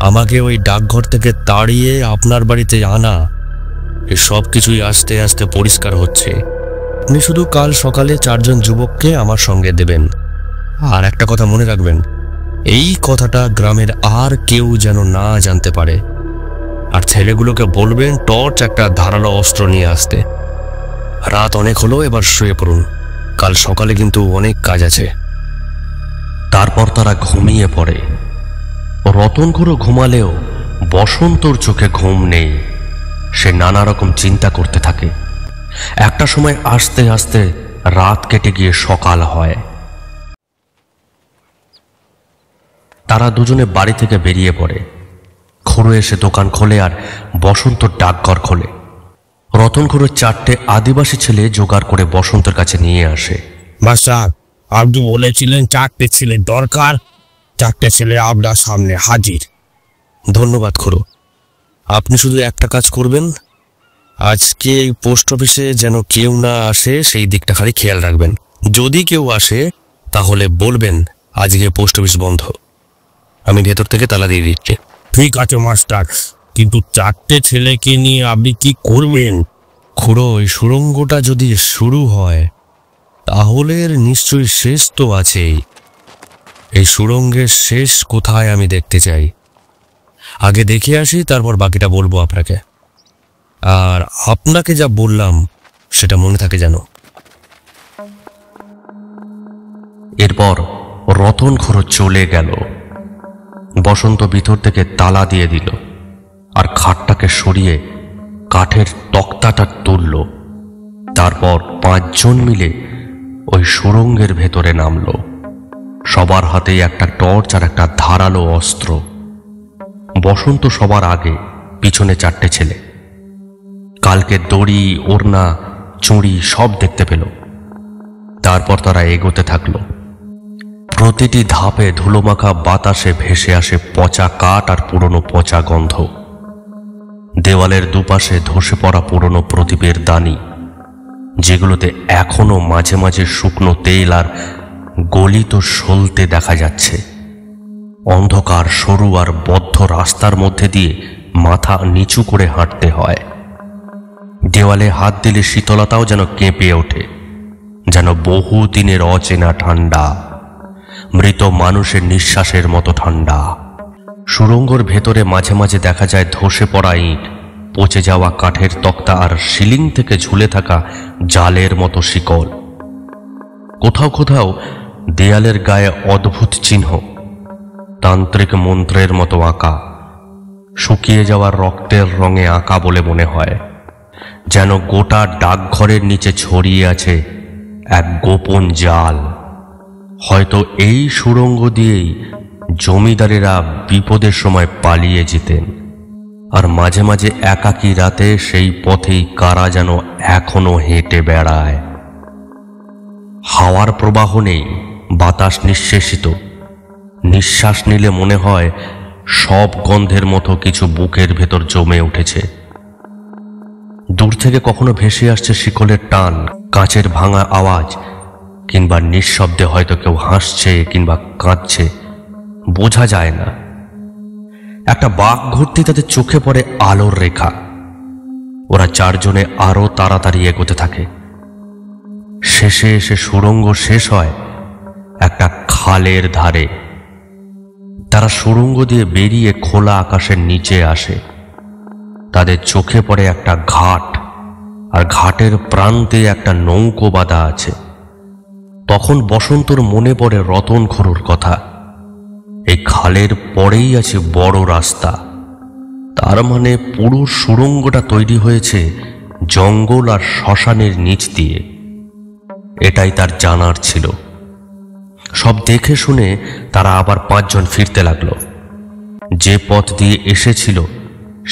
আমাকে ওই ডাকঘর থেকে তাড়িয়ে আপনার বাড়িতে আনা, সব কিছুই আস্তে আস্তে পরিষ্কার হচ্ছে। আপনি শুধু কাল সকালে 4 জন যুবককে আমার সঙ্গে দেবেন। আর একটা কথা মনে রাখবেন, এই কথাটা গ্রামের আর কেউ যেন না জানতে পারে। আর ছেলেগুলোকে বলবেন টর্চ, একটা ধারালো অস্ত্র নিয়ে আসতে। রাত অনেক হলো, এবার শুয়ে পড়ুন, কাল সকালে কিন্তু অনেক কাজ আছে। তারপর তারা ঘুমিয়ে পড়ে। রতন খুড়ো ঘুমালেও বসন্তর চোখে ঘুম নেই। সে নানা রকম চিন্তা করতে থাকে। একটা সময় আস্তে আস্তে রাত কেটে গিয়ে সকাল হয়। তারা দুজনে বাড়ি থেকে বেরিয়ে পড়ে। খুড়ো এসে দোকান খোলে আর বসন্ত ডাকঘর খোলে। রতন খুড়ো 4টে আদিবাসী ছেলে জোগাড় করে বসন্তের কাছে নিয়ে আসে। মাস্টার, আপনি বলেছিলেন 4টে ছেলে দরকার, 4টে ছেলে আপনার সামনে হাজির। ধন্যবাদ খুড়ো। আপনি শুধু একটা কাজ করবেন, আজকে এই পোস্ট অফিসে যেন কেউ না আসে সেই দিকটা খালি খেয়াল রাখবেন। যদি কেউ আসে তাহলে বলবেন আজকে পোস্ট অফিস বন্ধ, আমি ভেতর থেকে তালা দিয়ে দিচ্ছি। ঠিক আছে মাস্টার, কিন্তু 4টে ছেলেকে নিয়ে আপনি কি করবেন? খুড়ো, এই সুড়ঙ্গটা যদি শুরু হয় তাহলে এর নিশ্চয়ই শেষ তো আছেই। এই সুড়ঙ্গের শেষ কোথায় আমি দেখতে চাই। আগে দেখে আসি, তারপর বাকিটা বলবো আপনাকে। আর আপনাকে যা বললাম সেটা মনে থাকে যেন। এরপর রতন খুড়ো চলে গেল। বসন্ত ভিতর থেকে তালা দিয়ে দিল আর খাটটাকে সরিয়ে কাঠের তক্তাটা তুলল। তারপর 5 জন মিলে ওই সুড়ঙ্গের ভেতরে নামল। সবার হাতেই একটা টর্চ আর একটা ধারালো অস্ত্র। বসন্ত সবার আগে, পিছনে 4টে ছেলে। কালকে দড়ি, ওড়না, চুড়ি সব দেখতে পেল। তারপর তারা এগোতে থাকলো। প্রতিটি ধাপে ধুলোমাখা বাতাসে ভেসে আসে পচা কাঠ আর পুরনো পচা গন্ধ। দেওয়ালের দুপাশে ধসে পড়া পুরনো প্রদীপের দানি, যেগুলোতে এখনো মাঝে মাঝে শুকনো তেল আর গলিত সলতে দেখা যাচ্ছে। অন্ধকার সরু আর বদ্ধ রাস্তার মধ্যে দিয়ে মাথা নিচু করে হাঁটতে হয়। দেওয়ালে হাত দিলে শীতলতাও যেন কেঁপে ওঠে, যেন বহু দিনের অচেনা ঠান্ডা, মৃত মানুষের নিঃশ্বাসের মতো ঠান্ডা। সুড়ঙ্গর ভেতরে মাঝে মাঝে দেখা যায় ধসে পড়া ইট, পচে যাওয়া কাঠের তক্তা আর সিলিং থেকে ঝুলে থাকা জালের মতো শিকল। কোথাও কোথাও দেয়ালের গায়ে অদ্ভুত চিহ্ন, তান্ত্রিক মন্ত্রের মতো আঁকা, শুকিয়ে যাওয়া রক্তের রঙে আঁকা বলে মনে হয়। যেন গোটা ডাকঘরের নিচে ছড়িয়ে আছে এক গোপন জাল। হয়তো এই সুড়ঙ্গ দিয়েই জমিদারেরা বিপদের সময় পালিয়ে যেতেন। আর মাঝে মাঝে একাকী রাতে সেই পথেই কারা যেন এখনো হেঁটে বেড়ায়। হাওয়ার প্রবাহ নেই, বাতাস নিঃশেষিত। নিঃশ্বাস নিলে মনে হয় সব গন্ধের মতো কিছু বুকের ভেতর জমে উঠেছে। দূর থেকে কখনো ভেসে আসছে শিকলের টান, কাঁচের ভাঙা আওয়াজ, কিংবা নিঃশব্দে হয়তো কেউ হাসছে কিংবা কাঁদছে, বোঝা যায় না। একটা বাঘ ঘুরতে তাদের চোখে পড়ে আলোর রেখা। ওরা চারজনে আরো তাড়াতাড়ি এগোতে থাকে। শেষে এসে সুড়ঙ্গ শেষ হয় একটা খালের ধারে। তারা সুড়ঙ্গ দিয়ে বেরিয়ে খোলা আকাশের নিচে আসে। তাদের চোখে পড়ে একটা ঘাট, আর ঘাটের প্রান্তে একটা নৌকো বাঁধা আছে। তখন বসন্তর মনে পড়ে রতন খড়ুর কথা। এই খালের পরেই আছে বড় রাস্তা। তার মানে পুরো সুড়ঙ্গটা তৈরি হয়েছে জঙ্গল আর শ্মশানের নিচ দিয়ে। এটাই তার জানার ছিল। সব দেখে শুনে তারা আবার 5 জন ফিরতে লাগলো। যে পথ দিয়ে এসেছিল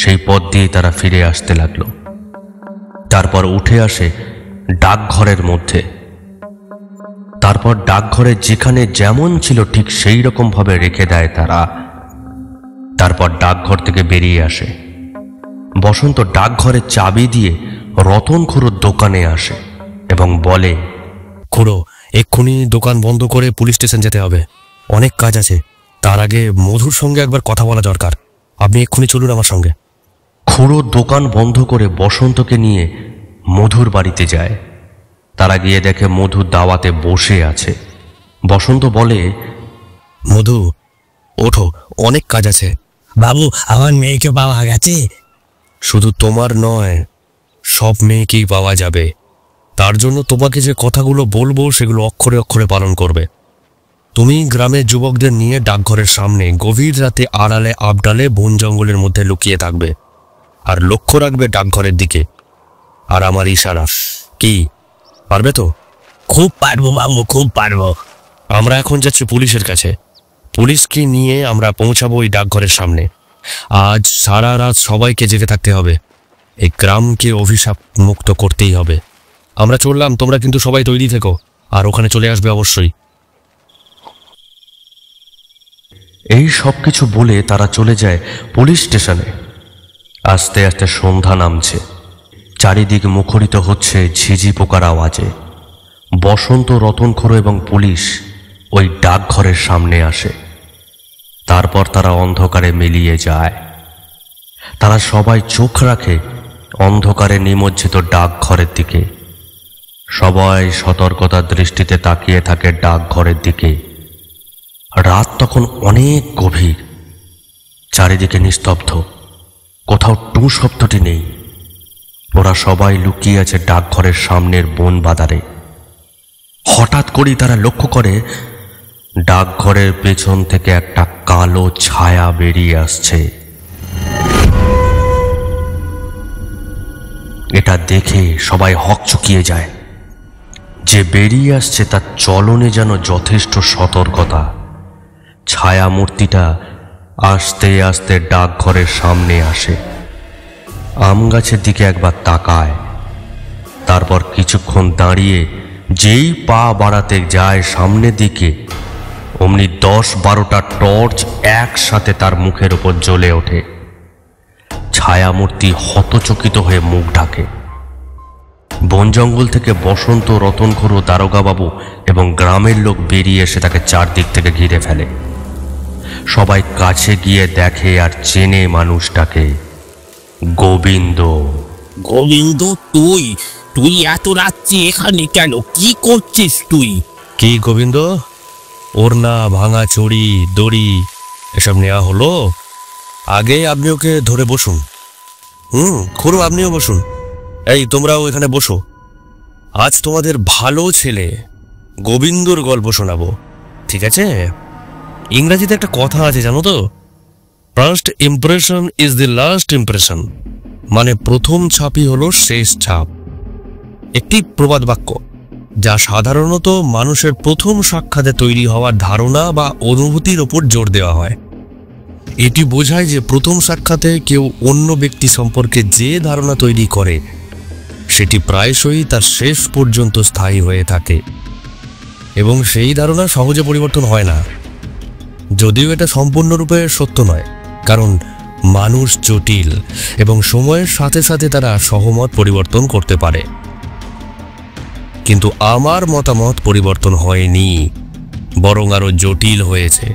সেই পথ দিয়ে তারা ফিরে আসতে লাগলো। তারপর উঠে আসে ডাকঘরের মধ্যে। তারপর ডাকঘরে যেখানে যেমন ছিল ঠিক সেই রকম ভাবে রেখে দেয় তারা। তারপর ডাকঘর থেকে বেরিয়ে আসে। বসন্ত ডাকঘরের চাবি দিয়ে রতন খুড়োর দোকানে আসে এবং বলে, খুড়ো, এক্ষুনি দোকান বন্ধ করে পুলিশ স্টেশন যেতে হবে, অনেক কাজ আছে। তার আগে মধুর সঙ্গে একবার কথা বলা দরকার। আপনি এক্ষুনি চলুন আমার সঙ্গে। খুড়ো দোকান বন্ধ করে বসন্তকে নিয়ে মধুর বাড়িতে যায়। তারা গিয়ে দেখে মধু দাওয়াতে বসে আছে। বসন্ত বলে, মধু, ওঠো, অনেক কাজ আছে। বাবু, আমার মেয়েকে পাওয়া গেছে? শুধু তোমার নয়, সব মেয়েকেই পাওয়া যাবে। তার জন্য তোমাকে যে কথাগুলো বলবো সেগুলো অক্ষরে অক্ষরে পালন করবে। তুমি গ্রামের যুবকদের নিয়ে ডাকঘরের সামনে গভীর রাতে আড়ালে আবডালে বন জঙ্গলের মধ্যে লুকিয়ে থাকবে, আর লক্ষ্য রাখবে ডাকঘরের দিকে। আর আমার ইশারা। কি, পারবে তো? খুব পারবো বাবু, খুব পারবো। আমরা এখন যাচ্ছি পুলিশের কাছে। পুলিশকে নিয়ে আমরা পৌঁছাবো ওই ডাকঘরের সামনে। আজ সারা রাত সবাইকে জেগে থাকতে হবে। এই গ্রামকে অভিশাপ মুক্ত করতেই হবে। আমরা চললাম, তোমরা কিন্তু সবাই তৈরি থেকো, আর ওখানে চলে আসবে অবশ্যই। এই সব কিছু বলে তারা চলে যায় পুলিশ স্টেশনে। আস্তে আস্তে সন্ধ্যা নামছে। চারিদিক মুখরিত হচ্ছে ঝিঝি পোকার আওয়াজে। বসন্ত, রতন খুড়ো এবং পুলিশ ওই ডাকঘরের সামনে আসে। তারপর তারা অন্ধকারে মিলিয়ে যায়। তারা সবাই চোখ রাখে অন্ধকারে নিমজ্জিত ডাকঘরের দিকে। সবাই সতর্কতার দৃষ্টিতে তাকিয়ে থাকে ডাকঘরের দিকে। রাত তখন অনেক গভীর। চারিদিকে নিস্তব্ধ, কোথাও টু শব্দটি নেই। ওরা সবাই লুকিয়ে আছে ডাকঘরের সামনের বন বাদারে। হঠাৎ করেই তারা লক্ষ্য করে ডাকঘরের পেছন থেকে একটা কালো ছায়া বেরিয়ে আসছে। এটা দেখে সবাই হকচকিয়ে যায়। যে বেরিয়ে আসছে তার চলনে যেন যথেষ্ট সতর্কতা। ছায়া মূর্তিটা আস্তে আস্তে ডাকঘরের সামনে আসে। আম গাছের দিকে একবার তাকায়, তারপর কিছুক্ষণ দাঁড়িয়ে যেই পা বাড়াতে যায় সামনের দিকে, অমনি 10-12টা টর্চ একসাথে তার মুখের উপর জ্বলে ওঠে। ছায়ামূর্তি হতচকিত হয়ে মুখ ঢাকে। বন জঙ্গল থেকে বসন্ত, রতন খুড়ো, দারোগা বাবু এবং গ্রামের লোক বেরিয়ে এসে তাকে চারদিক থেকে ঘিরে ফেলে। সবাই কাছে গিয়ে দেখে আর চেনে মানুষটাকে। গোবিন্দ। গোবিন্দ, তুই তুই এত রাত্রি এখানে কেন? কি করছিস তুই? কি গোবিন্দ? ওড়না, ভাঙা চড়ি, দড়ি এসব নেওয়া হলো? আগে আপনি ওকে ধরে বসুন। খুড়ো, আপনিও বসুন। এই, তোমরাও এখানে বসো। আজ তোমাদের ভালো ছেলে গোবিন্দর গল্প শোনাবো, ঠিক আছে? ইংরাজিতে একটা কথা আছে, জানো তো? First impression is the last impression, মানে প্রথম ছাপই হলো শেষ ছাপ। একটি প্রবাদ বাক্য যা সাধারণত মানুষের প্রথম সাক্ষাতে তৈরি হওয়ার ধারণা বা অনুভূতির ওপর জোর দেওয়া হয়। এটি বোঝায় যে প্রথম সাক্ষাতে কেউ অন্য ব্যক্তি সম্পর্কে যে ধারণা তৈরি করে সেটি প্রায়শই তার শেষ পর্যন্ত স্থায়ী হয়ে থাকে, এবং সেই ধারণা সহজে পরিবর্তন হয় না। যদিও এটা সম্পূর্ণরূপে সত্য নয়, কারণ মানুষ জটিল এবং সময়ের সাথে সাথে তারা সহমত পরিবর্তন করতে পারে। কিন্তু আমার মতামত পরিবর্তন হয়নি, বরং আরো জটিল হয়েছে।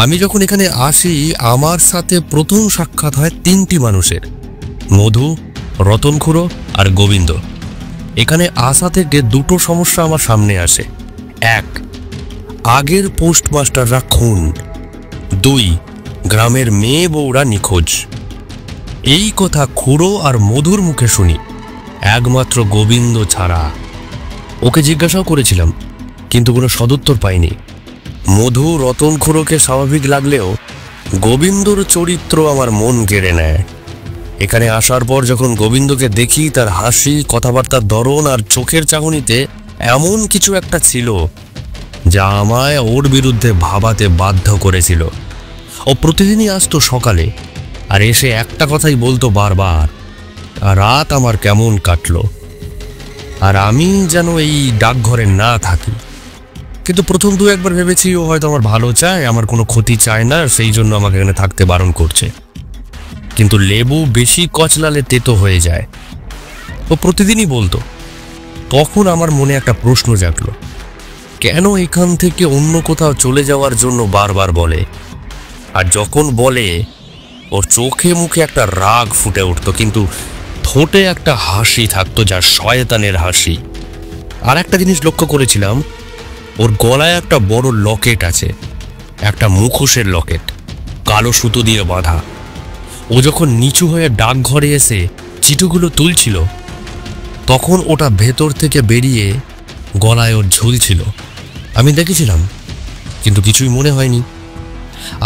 আমি যখন এখানে আসি আমার সাথে প্রথম সাক্ষাৎ হয় 3টি মানুষের, মধু, রতন খুড়ো আর গোবিন্দ। এখানে আসা থেকে 2টো সমস্যা আমার সামনে আসে। 1, আগের পোস্টমাস্টাররা খুন। 2, গ্রামের মেয়ে বউরা নিখোঁজ। এই কথা খুড়ো আর মধুর মুখে শুনি, একমাত্র গোবিন্দ ছাড়া। ওকে জিজ্ঞাসাও করেছিলাম, কিন্তু কোনো সদুত্তর পাইনি। মধু রতন খুড়োকে স্বাভাবিক লাগলেও গোবিন্দর চরিত্র আমার মন কেড়ে নেয়। এখানে আসার পর যখন গোবিন্দকে দেখি, তার হাসি, কথাবার্তার ধরন আর চোখের চাহনিতে এমন কিছু একটা ছিল যা আমায় ওর বিরুদ্ধে ভাবাতে বাধ্য করেছিল। ও প্রতিদিনই আসতো সকালে, আর এসে একটা কথাই বলতো বারবার, রাত আমার কেমন কাটলো, আর আমি যেন এই ডাকঘরে না থাকি। কিন্তু প্রথম 2-1 বার ভেবেছি ও হয়তো আমার ভালো চায়, আমার কোনো ক্ষতি চায় না, সেই জন্য আমাকে এখানে থাকতে বারণ করছে। কিন্তু লেবু বেশি কচলালে তেতো হয়ে যায়, ও প্রতিদিনই বলতো। তখন আমার মনে একটা প্রশ্ন জাগলো, কেন এখান থেকে অন্য কোথাও চলে যাওয়ার জন্য বারবার বলে? আর যখন বলে ওর চোখে মুখে একটা রাগ ফুটে উঠতো, কিন্তু ঠোঁটে একটা হাসি থাকতো, যা শয়তানের হাসি। আর একটা জিনিস লক্ষ্য করেছিলাম, ওর গলায় একটা বড় লকেট আছে, একটা মুখোশের লকেট, কালো সুতো দিয়ে বাঁধা। ও যখন নিচু হয়ে ডাকঘরে এসে চিঠিগুলো তুলছিল, তখন ওটা ভেতর থেকে বেরিয়ে গলায় ওর ঝুলছিল। আমি দেখেছিলাম, কিন্তু কিছুই মনে হয়নি।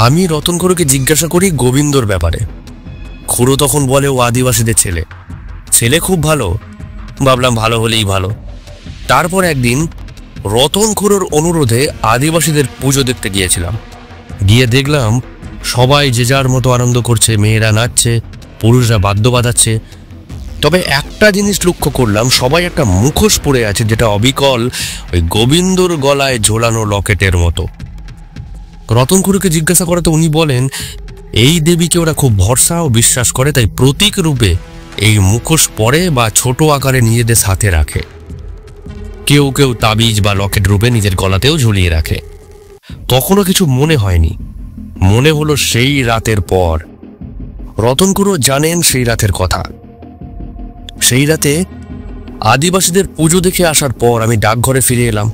আমি রতন খুড়োকে জিজ্ঞাসা করি গোবিন্দর ব্যাপারে। খুড়ো তখন বলে ও আদিবাসীদের ছেলে, ছেলে খুব ভালো। ভাবলাম ভালো হলেই ভালো। তারপর একদিন রতন খুড়োর অনুরোধে আদিবাসীদের পুজো দেখতে গিয়েছিলাম। গিয়ে দেখলাম সবাই যে যার মতো আনন্দ করছে, মেয়েরা নাচছে, পুরুষরা বাদ্য বাজাচ্ছে। তবে একটা জিনিস লক্ষ্য করলাম, সবাই একটা মুখোশ পরে আছে, যেটা অবিকল ওই গোবিন্দর গলায় ঝোলানো লকেটের মতো। রতন খুড়োকে জিজ্ঞাসা করাতে উনি বলেন এই দেবীকে ওরা খুব ভরসা ও বিশ্বাস করে, তাই প্রতীক রূপে এই মুখোশ পরে বা ছোট আকারে নিজেদের সাথে রাখে। কেউ কেউ তাবিজ বা লকেট রূপে নিজের গলাতেও ঝুলিয়ে রাখে। তখনও কিছু মনে হয়নি। মনে হলো সেই রাতের পর। রতন খুড়ো জানেন সেই রাতের কথা। সেই রাতে আদিবাসীদের পুজো দেখে আসার পর আমি ডাকঘরে ফিরে এলাম,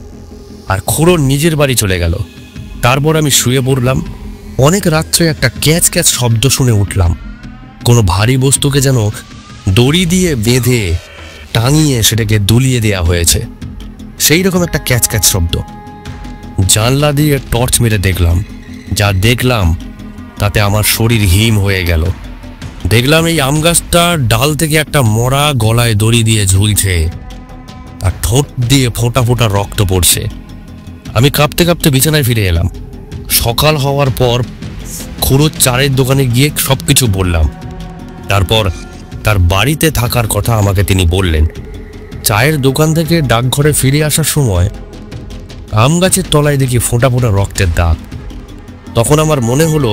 আর খুড়ো নিজের বাড়ি চলে গেল। তারপর আমি শুয়ে পড়লাম। অনেক রাত্রে একটা ক্যাচ ক্যাচ শব্দ শুনে উঠলাম। কোনো ভারী বস্তুকে যেন দড়ি দিয়ে বেঁধে টাঙিয়ে সেটাকে দুলিয়ে দেয়া হয়েছে, সেই রকম একটা ক্যাচ ক্যাচ শব্দ। জানলা দিয়ে টর্চ মেরে দেখলাম। যা দেখলাম তাতে আমার শরীর হিম হয়ে গেল। দেখলাম এই আম গাছটার ডাল থেকে একটা মরা গলায় দড়ি দিয়ে ঝুলছে, আর ঠোঁট দিয়ে ফোঁটা ফোঁটা রক্ত পড়ছে। আমি কাঁপতে কাঁপতে বিছানায় ফিরে এলাম। সকাল হওয়ার পর খুড়োর চায়ের দোকানে গিয়ে সবকিছু বললাম। তারপর তার বাড়িতে থাকার কথা আমাকে তিনি বললেন। চায়ের দোকান থেকে ডাকঘরে ফিরে আসার সময় আম গাছের তলায় দেখি ফোঁটা ফোঁটা রক্তের দাগ। তখন আমার মনে হলো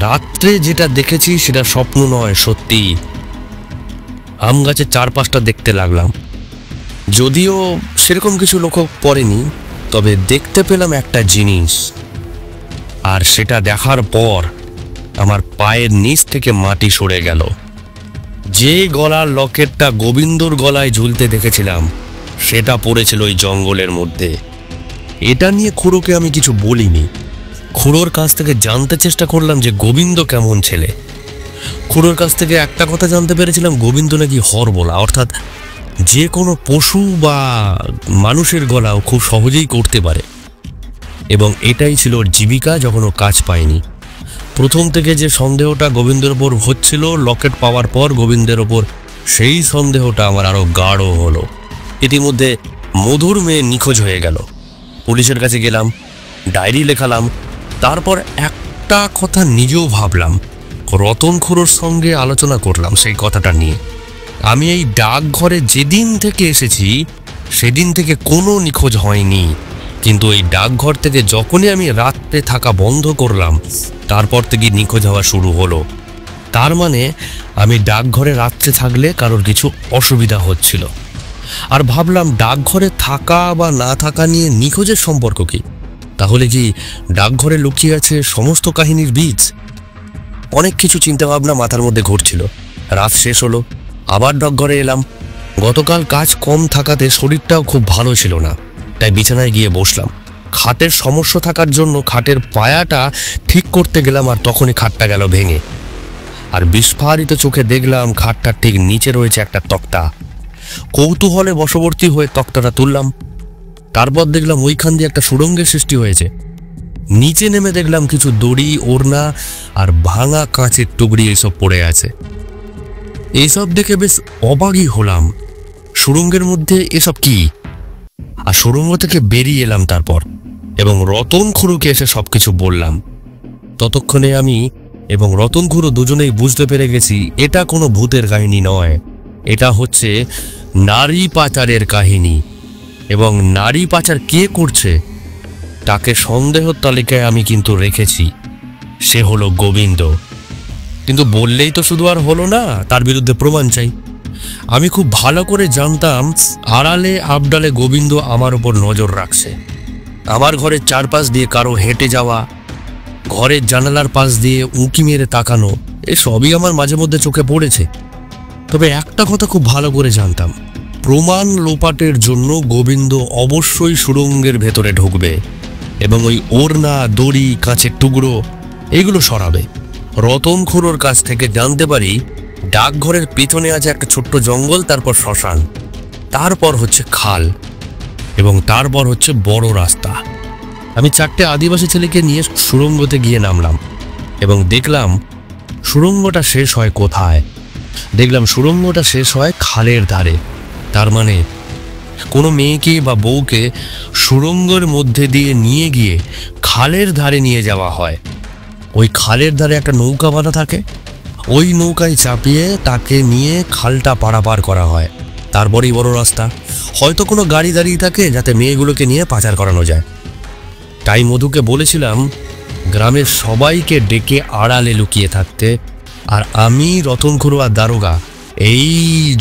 রাত্রে যেটা দেখেছি সেটা স্বপ্ন নয়, সত্যি। আম গাছের চারপাশটা দেখতে লাগলাম, যদিও সেরকম কিছু লক্ষ্য পড়েনি, তবে দেখতে পেলাম একটা জিনিস। আর সেটা দেখার পর আমার পায়ের নিচ থেকে মাটি সরে গেল। যে গলার লকেটটা গোবিন্দর গলায় ঝুলতে দেখেছিলাম সেটা পড়েছিল ওই জঙ্গলের মধ্যে। এটা নিয়ে খুড়োকে আমি কিছু বলিনি। খুড়োর কাছ থেকে জানতে চেষ্টা করলাম যে গোবিন্দ কেমন ছেলে। খুড়োর কাছ থেকে একটা কথা জানতে পেরেছিলাম, গোবিন্দ নাকি হরবোলা, অর্থাৎ যে কোনো পশু বা মানুষের গলাও খুব সহজেই করতে পারে, এবং এটাই ছিল ওর জীবিকা যখন ও কাজ পায়নি। প্রথম থেকে যে সন্দেহটা গোবিন্দের ওপর হচ্ছিল, লকেট পাওয়ার পর গোবিন্দের ওপর সেই সন্দেহটা আমার আরো গাঢ় হলো। ইতিমধ্যে মধুর মেয়ে নিখোঁজ হয়ে গেল। পুলিশের কাছে গেলাম, ডায়েরি লেখালাম। তারপর একটা কথা নিজেও ভাবলাম, রতন খুড়োর সঙ্গে আলোচনা করলাম সেই কথাটা নিয়ে। আমি এই ডাকঘরে যেদিন থেকে এসেছি সেদিন থেকে কোনো নিখোঁজ হয়নি, কিন্তু এই ডাকঘর থেকে যখনই আমি রাত্রে থাকা বন্ধ করলাম তারপর থেকে নিখোঁজ হওয়া শুরু হলো। তার মানে আমি ডাকঘরে রাত্রে থাকলে কারোর কিছু অসুবিধা হচ্ছিল। আর ভাবলাম ডাকঘরে থাকা বা না থাকা নিয়ে নিখোঁজের সম্পর্ক কি? তাহলে কি ডাকঘরে লুকিয়ে আছে সমস্ত কাহিনীর বীজ? অনেক কিছু চিন্তাভাবনা মাথার মধ্যে ঘুরছিল। রাত শেষ হলো, আবার ডাকঘরে এলাম। গতকাল কাজ কম থাকাতে শরীরটাও খুব ভালো ছিল না, তাই বিছানায় গিয়ে বসলাম। খাটের সমস্যা থাকার জন্য খাটের পায়াটা ঠিক করতে গেলাম, আর তখনই খাটটা গেল ভেঙে। আর বিস্ফারিত চোখে দেখলাম খাটটার ঠিক নিচে রয়েছে একটা তক্তা। কৌতূহলে বশবর্তী হয়ে তক্তাটা তুললাম। তারপর দেখলাম ওইখান দিয়ে একটা সুড়ঙ্গের সৃষ্টি হয়েছে। নিচে নেমে দেখলাম কিছু দড়ি, ওড়না আর ভাঙা কাঁচের টুকরি এসব পড়ে আছে। এইসব দেখে বেশ অবাকই হলাম। সুড়ঙ্গের মধ্যে এসব কি? আর সুড়ঙ্গ থেকে বেরিয়ে এলাম তারপর, এবং রতন খুড়োকে এসে সবকিছু বললাম। ততক্ষণে আমি এবং রতন খুড়ো দুজনেই বুঝতে পেরে গেছি এটা কোনো ভূতের কাহিনী নয়, এটা হচ্ছে নারী পাচারের কাহিনী। এবং নারী পাচার কে করছে তাকে সন্দেহের তালিকায় আমি কিন্তু রেখেছি। সে হলো গোবিন্দ। কিন্তু বললেই তো শুধু আর হলো না, তার বিরুদ্ধে প্রমাণ চাই। আমি খুব ভালো করে জানতাম আড়ালে আবডালে গোবিন্দ আমার ওপর নজর রাখছে। আমার ঘরের চারপাশ দিয়ে কারো হেঁটে যাওয়া, ঘরের জানালার পাশ দিয়ে উঁকি মেরে তাকানো, এসবই আমার মাঝে মধ্যে চোখে পড়েছে। তবে একটা কথা খুব ভালো করে জানতাম, প্রমাণ লোপাটের জন্য গোবিন্দ অবশ্যই সুড়ঙ্গের ভেতরে ঢুকবে এবং ওই ওড়না, দড়ি, কাঁচের টুকরো এগুলো সরাবে। রতন খুড়োর কাছ থেকে জানতে পারি ডাকঘরের পেছনে আছে একটা ছোট্ট জঙ্গল, তারপর শ্মশান, তারপর হচ্ছে খাল, এবং তারপর হচ্ছে বড় রাস্তা। আমি 4টে আদিবাসী ছেলেকে নিয়ে সুড়ঙ্গতে গিয়ে নামলাম এবং দেখলাম সুড়ঙ্গটা শেষ হয় কোথায়। দেখলাম সুড়ঙ্গটা শেষ হয় খালের ধারে। তার মানে কোনো মেয়েকে বা বউকে সুড়ঙ্গের মধ্যে দিয়ে নিয়ে গিয়ে খালের ধারে নিয়ে যাওয়া হয়। ওই খালের ধারে একটা নৌকা বাঁধা থাকে, ওই নৌকায় চাপিয়ে তাকে নিয়ে খালটা পারাপার করা হয়। তারপরেই বড় রাস্তা। হয়তো কোনো গাড়ি দাঁড়িয়ে থাকে যাতে মেয়েগুলোকে নিয়ে পাচার করানো যায়। তাই মধুকে বলেছিলাম গ্রামের সবাইকে ডেকে আড়ালে লুকিয়ে থাকতে, আর আমি, রতন খুড়ো আর দারোগা এই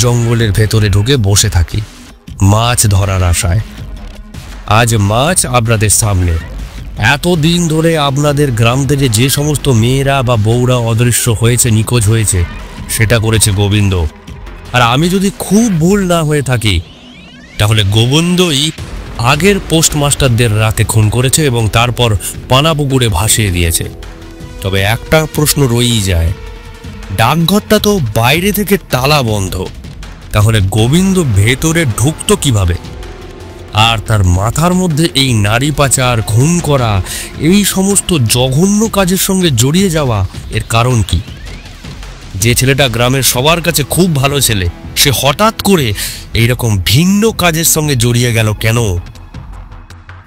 জঙ্গলের ভেতরে ঢুকে বসে থাকি মাছ ধরার আশায়। আজ মাছ আপনাদের সামনে। এতদিন ধরে আপনাদের গ্রাম থেকে যে সমস্ত মেয়েরা বা বউরা অদৃশ্য হয়েছে, নিখোঁজ হয়েছে, সেটা করেছে গোবিন্দ। আর আমি যদি খুব ভুল না হয়ে থাকি তাহলে গোবিন্দই আগের পোস্টমাস্টারদের রাতে খুন করেছে এবং তারপর পানাপুকুরে ভাসিয়ে দিয়েছে। তবে একটা প্রশ্ন রয়েই যায়, ডাকঘরটা তো বাইরে থেকে তালা বন্ধ, তাহলে গোবিন্দ ভেতরে ঢুকতো কিভাবে? আর তার মাথার মধ্যে এই নারী পাচার, খুন করা, এই সমস্ত জঘন্য কাজের সঙ্গে জড়িয়ে যাওয়া এর কারণ কি? যে ছেলেটা গ্রামের সবার কাছে খুব ভালো ছেলে, সে হঠাৎ করে এইরকম ভিন্ন কাজের সঙ্গে জড়িয়ে গেল কেন?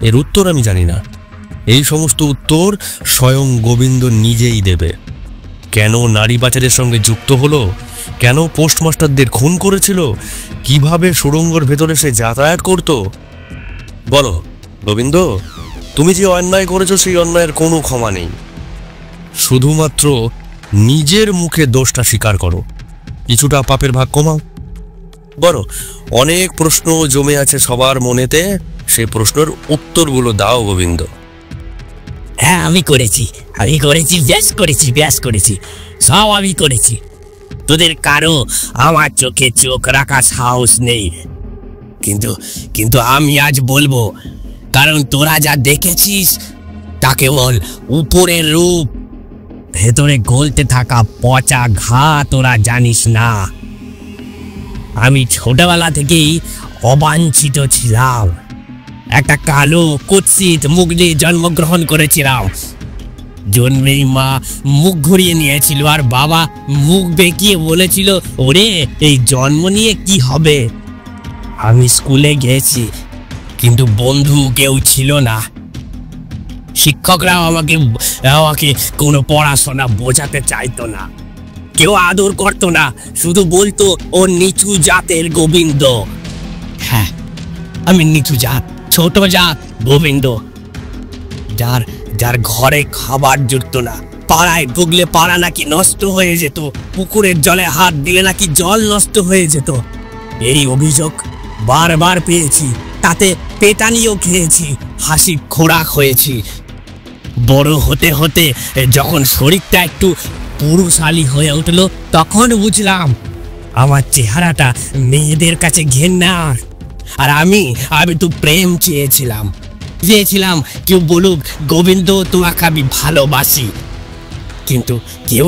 এর উত্তর আমি জানি না। এই সমস্ত উত্তর স্বয়ং গোবিন্দ নিজেই দেবে। কেন নারী পাচারের সঙ্গে যুক্ত হলো, কেন পোস্টমাস্টারদের খুন করেছিল, কিভাবে সুড়ঙ্গের ভেতরে সে যাতায়াত করত। বলো গোবিন্দ, তুমি যে অন্যায় করেছো সেই অন্যায়ের কোনো ক্ষমা নেই। শুধুমাত্র নিজের মুখে দোষটা স্বীকার করো, কিছুটা পাপের ভাগ কমাও। বলো, অনেক প্রশ্ন জমে আছে সবার মনেতে, সেই প্রশ্নের উত্তরগুলো দাও গোবিন্দ। হ্যাঁ, আমি করেছি, বেশ করেছি, সব আমি করেছি। তোদের কারো আমার চোখে চোখ রাখা সাহস নেই, কিন্তু আমি আজ বলবো, কারণ তোরা যা দেখেছিস তা কেবল উপরের রূপ, ভেতরে গলতে থাকা পচা ঘা তোরা জানিস না। আমি ছোটবেলা থেকেই অবাঞ্ছিত ছিলাম, একটা কালো কুৎসিত মুখ নিয়ে জন্মগ্রহণ করেছিলাম। জন্মেই মা মুখ ঘুরিয়ে নিয়েছিল আর বাবা মুখ বেঁকিয়ে বলেছিল, ওরে এই জন্ম নিয়ে কি হবে। আমি স্কুলে গেছি, কিন্তু বন্ধু কেউ ছিল না। শিক্ষকরাও আমাকে কোনো পড়াশোনা বোঝাতে চাইতো না, কেউ আদর করতো না, শুধু বলতো ও নিচু জাতের গোবিন্দ। হ্যাঁ, আমি নিচু জাত, ছোট জাত গোবিন্দ, যার ঘরে খাবার জুটতো না, পাড়ায় ঢুকলে পাড়া নাকি নষ্ট হয়ে যেত, পুকুরের জলে হাত দিলে নাকি জল নষ্ট হয়ে যেত। এই অভিযোগ বারবার পেয়েছি, তাতে পেটানিও খেয়েছি, হাসি খোরাক হয়েছি। বড় হতে হতে যখন শরীরটা একটু পুরুষালী হয়ে উঠলো, তখন বুঝলাম আমার চেহারাটা মেয়েদের কাছে ঘেন্নার। আর আমি তো প্রেম চেয়েছিলাম, কেউ বলুক গোবিন্দ তোমাকে আমি ভালোবাসি। কিন্তু কেউ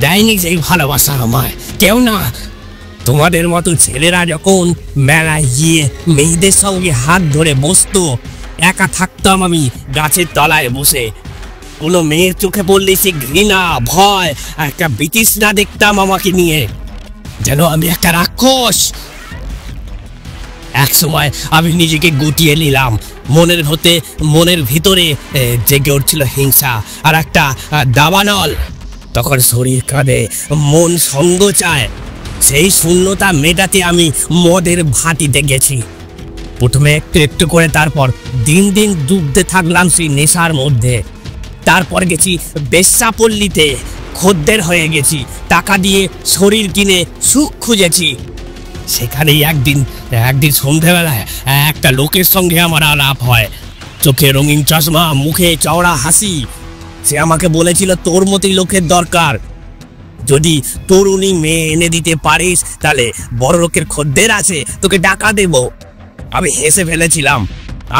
দেয়নি সেই ভালোবাসা আমায়, কেউ না। তোমাদের মতো ছেলেরা যখন মেলায় গিয়ে মেয়েদের সঙ্গে হাত ধরে বসতো, একা থাকতাম আমি গাছের তলায় বসে। কোনো মেয়ের চোখে পড়লে সে ঘৃণা, ভয়, একটা বিতৃষ্ণা দেখতাম আমাকে নিয়ে, যেন আমি একটা রাক্ষস। এক সময় আমি নিজেকে গুটিয়ে নিলাম। মনের ভিতরে জেগে উঠছিল হিংসা আর একটা দাবানল। তখন শরীর কাঁদে, মন সঙ্গ চায়। সেই শূন্যতা মেটাতে আমি মদের ভাটিতে গেছি। প্রথমে একটু একটু করে, তারপর দিন দিন ডুবতে থাকলাম সেই নেশার মধ্যে। তারপর গেছি বেশ্যাপল্লীতে, খদ্দের হয়ে গেছি। টাকা দিয়ে শরীর কিনে সুখ খুঁজেছি। সেখানেই একদিন সন্ধেবেলায় একটা লোকের সঙ্গে আমার আলাপ হয়। চোখে রঙিন চশমা, মুখে চওড়া হাসি। সে আমাকে বলেছিল, তোর মতোই লোকের দরকার। যদি তরুণী মেয়ে এনে দিতে পারিস, তাহলে বড় লোকের খদ্দের আছে, তোকে টাকা দেব। আমি হেসে ফেলেছিলাম,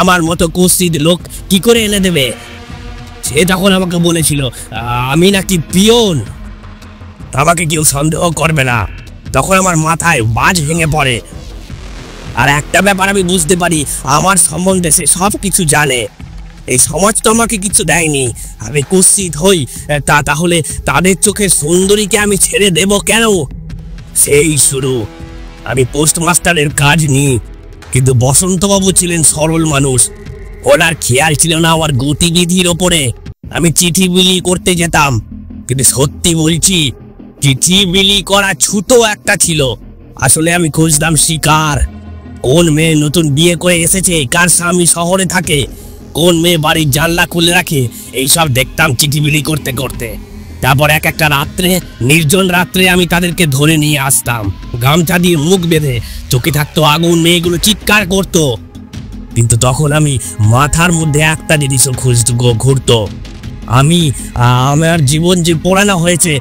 আমার মতো কুৎসিত লোক কি করে এনে দেবে? সে তখন আমাকে বলেছিল আমি নাকি পিয়ন, আমাকে কেউ সন্দেহ করবে না। তখন আমার মাথায় বাজ ভেঙে পড়ে। আর একটা ব্যাপার আমি বুঝতে পারি, আমার সম্বন্ধে সে সব কিছু জানে। এই সমাজ তো আমাকে কিছু দেয়নি, আমি কুৎসিত হই, তাহলে তাদের চোখে সুন্দরীকে আমি ছেড়ে দেব কেন? সেই শুরু। আমি পোস্টমাস্টারের কাজ নিই, কিন্তু বসন্তবাবু ছিলেন সরল মানুষ। ওনার খেয়াল ছিল না আমার গতিবিধির ওপরে। আমি চিঠি বিলি করতে যেতাম, কিন্তু সত্যি বলছি, চিঠি বিলি করা ছুতো একটা ছিল। আসলে আমি খুঁজতাম শিকার। কোন মেয়ে নতুন বিয়ে করে এসেছে, কার স্বামী শহরে থাকে, কোন মেয়ে বাড়ির জানলা খুলে রাখে, এইসব দেখতাম চিঠি বিলি করতে করতে। তারপর একটা রাত্রে, নির্জন রাত্রে, আমি তাদেরকে ধরে নিয়ে আসতাম। গামছা দিয়ে মুখ বেঁধে, চোখে থাকতো আগুন, মেয়েগুলো চিৎকার করতো। কিন্তু তখন আমি মাথার মধ্যে একটা জিনিসও ঘুরতো, আমার জীবন যে পোড়ানো হয়েছে,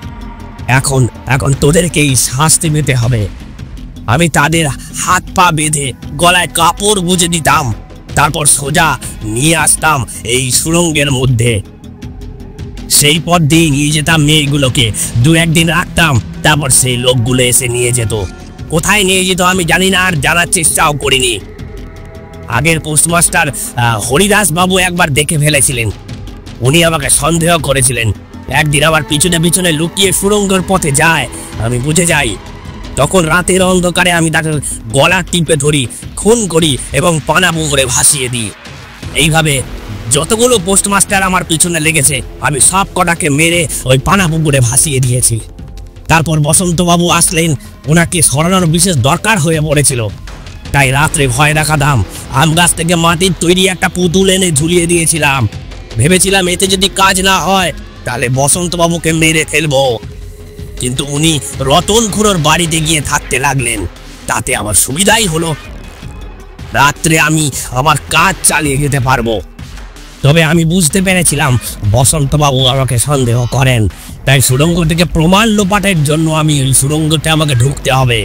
এখন তোদেরকেই শাস্তি পেতে হবে। আমি তাদের হাত পা বেঁধে গলায় কাপড় গুঁজে দিতাম, তারপর সোজা নিয়ে আসতাম এই সুড়ঙ্গের মধ্যে। সেই পথ দিয়ে নিয়ে যেতাম মেয়েগুলোকে, দু একদিন রাখতাম, তারপর সেই লোকগুলো এসে নিয়ে যেত। কোথায় নিয়ে যেত আমি জানি না, আর জানার চেষ্টাও করিনি। আগের পোস্টমাস্টার হরিদাস বাবু একবার দেখে ফেলেছিলেন। উনি আমাকে সন্দেহ করেছিলেন। একদিন আমার পিছনে পিছনে লুকিয়ে সুড়ঙ্গের পথে যায়, আমি বুঝে যাই। তখন রাতের অন্ধকারে আমি তাকে গলা টিপে ধরি, খুন করি এবং পানা পুকুরে ভাসিয়ে দিই। এইভাবে যতগুলো পোস্টমাস্টার আমার পিছনে লেগেছে, আমি সব কটাকে মেরে ওই পানা পুকুরে ভাসিয়ে দিয়েছি। তারপর বসন্তবাবু আসলেন, ওনাকে সরানোর বিশেষ দরকার হয়ে পড়েছিল। তাই রাত্রে ভয় দেখাতাম। আম গাছ থেকে মাটির তৈরি একটা পুতুল এনে ঝুলিয়ে দিয়েছিলাম। ভেবেছিলাম এতে যদি কাজ না হয়, তাহলে বসন্তবাবুকে মেরে ফেলবো। কিন্তু উনি রতন খুড়োর বাড়িতে গিয়ে থাকতে লাগলেন। তাতে আমার সুবিধাই হলো, রাত্রে আমি আমার কাজ চালিয়ে যেতে পারবো। তবে আমি বুঝতে পেরেছিলাম বসন্তবাবু আমাকে সন্দেহ করেন। তাই সুড়ঙ্গ থেকে প্রমাণ লোপাটের জন্য ওই সুড়ঙ্গতে আমাকে ঢুকতে হবে।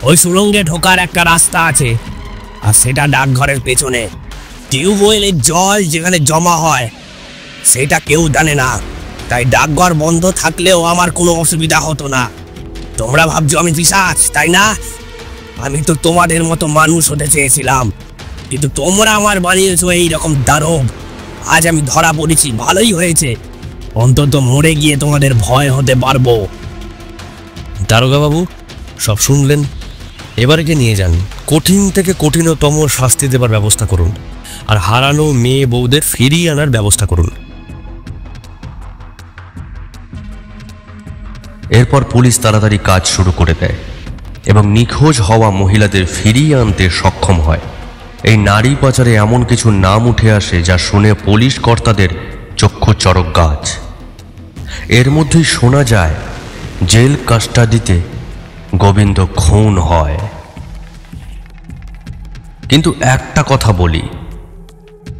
ওই সুড়ঙ্গে ঢোকার একটা রাস্তা আছে, আর সেটা ডাকঘরের পেছনে। টিউবওয়েলের জল যেখানে জমা হয়, সেটা কেউ জানে না। তাই ডাকঘর বন্ধ থাকলেও আমার কোনো অসুবিধা হতো না। তোমরা ভাবছো আমি পিশাচ, তাই না? আমি তো তোমাদের মতো মানুষ হতে চেয়েছিলাম, কিন্তু তোমরা আমার বানিয়েছো এইরকম দারুণ। আজ আমি ধরা পড়েছি, ভালোই হয়েছে। অন্তত মরে গিয়ে তোমাদের ভয় হতে পারবো। দারোগা বাবু, সব শুনলেন। এবার একে নিয়ে যান, কঠিন থেকে কঠিনতম শাস্তি দেবার ব্যবস্থা করুন, আর হারানো মেয়ে বউদের ফিরিয়ে আনার ব্যবস্থা করুন। এরপর পুলিশ তাড়াতাড়ি কাজ শুরু করে দেয় এবং নিখোঁজ হওয়া মহিলাদের ফিরিয়ে আনতে সক্ষম হয়। এই নারী পাচারে এমন কিছু নাম উঠে আসে যা শুনে পুলিশ কর্তাদের চক্ষু চড়ক গাছ। এর মধ্যেই শোনা যায় জেল কাস্টাডিতে গোবিন্দ খুন হয়। কিন্তু একটা কথা বলি,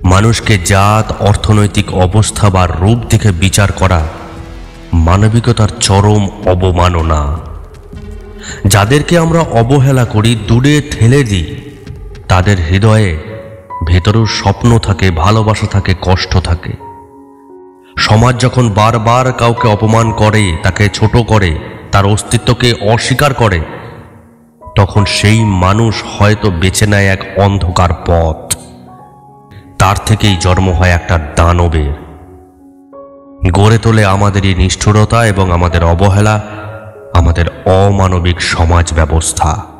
মানুষকে জাত, অর্থনৈতিক অবস্থা বা রূপ দেখে বিচার করা মানবিকতার চরম অবমাননা। যাদেরকে আমরা অবহেলা করি, দূরে ঠেলে দিই, তাদের হৃদয়ে ভেতরেও স্বপ্ন থাকে, ভালোবাসা থাকে, কষ্ট থাকে। সমাজ যখন বারবার কাউকে অপমান করে, তাকে ছোট করে, তার অস্তিত্বকে অস্বীকার করে, তখন সেই মানুষ হয়তো বেছে নেয় এক অন্ধকার পথ। তার থেকেই জন্ম হয় একটা দানবের। গড়ে তোলে আমাদের এই নিষ্ঠুরতা এবং আমাদের অবহেলা, আমাদের অমানবিক সমাজ ব্যবস্থা।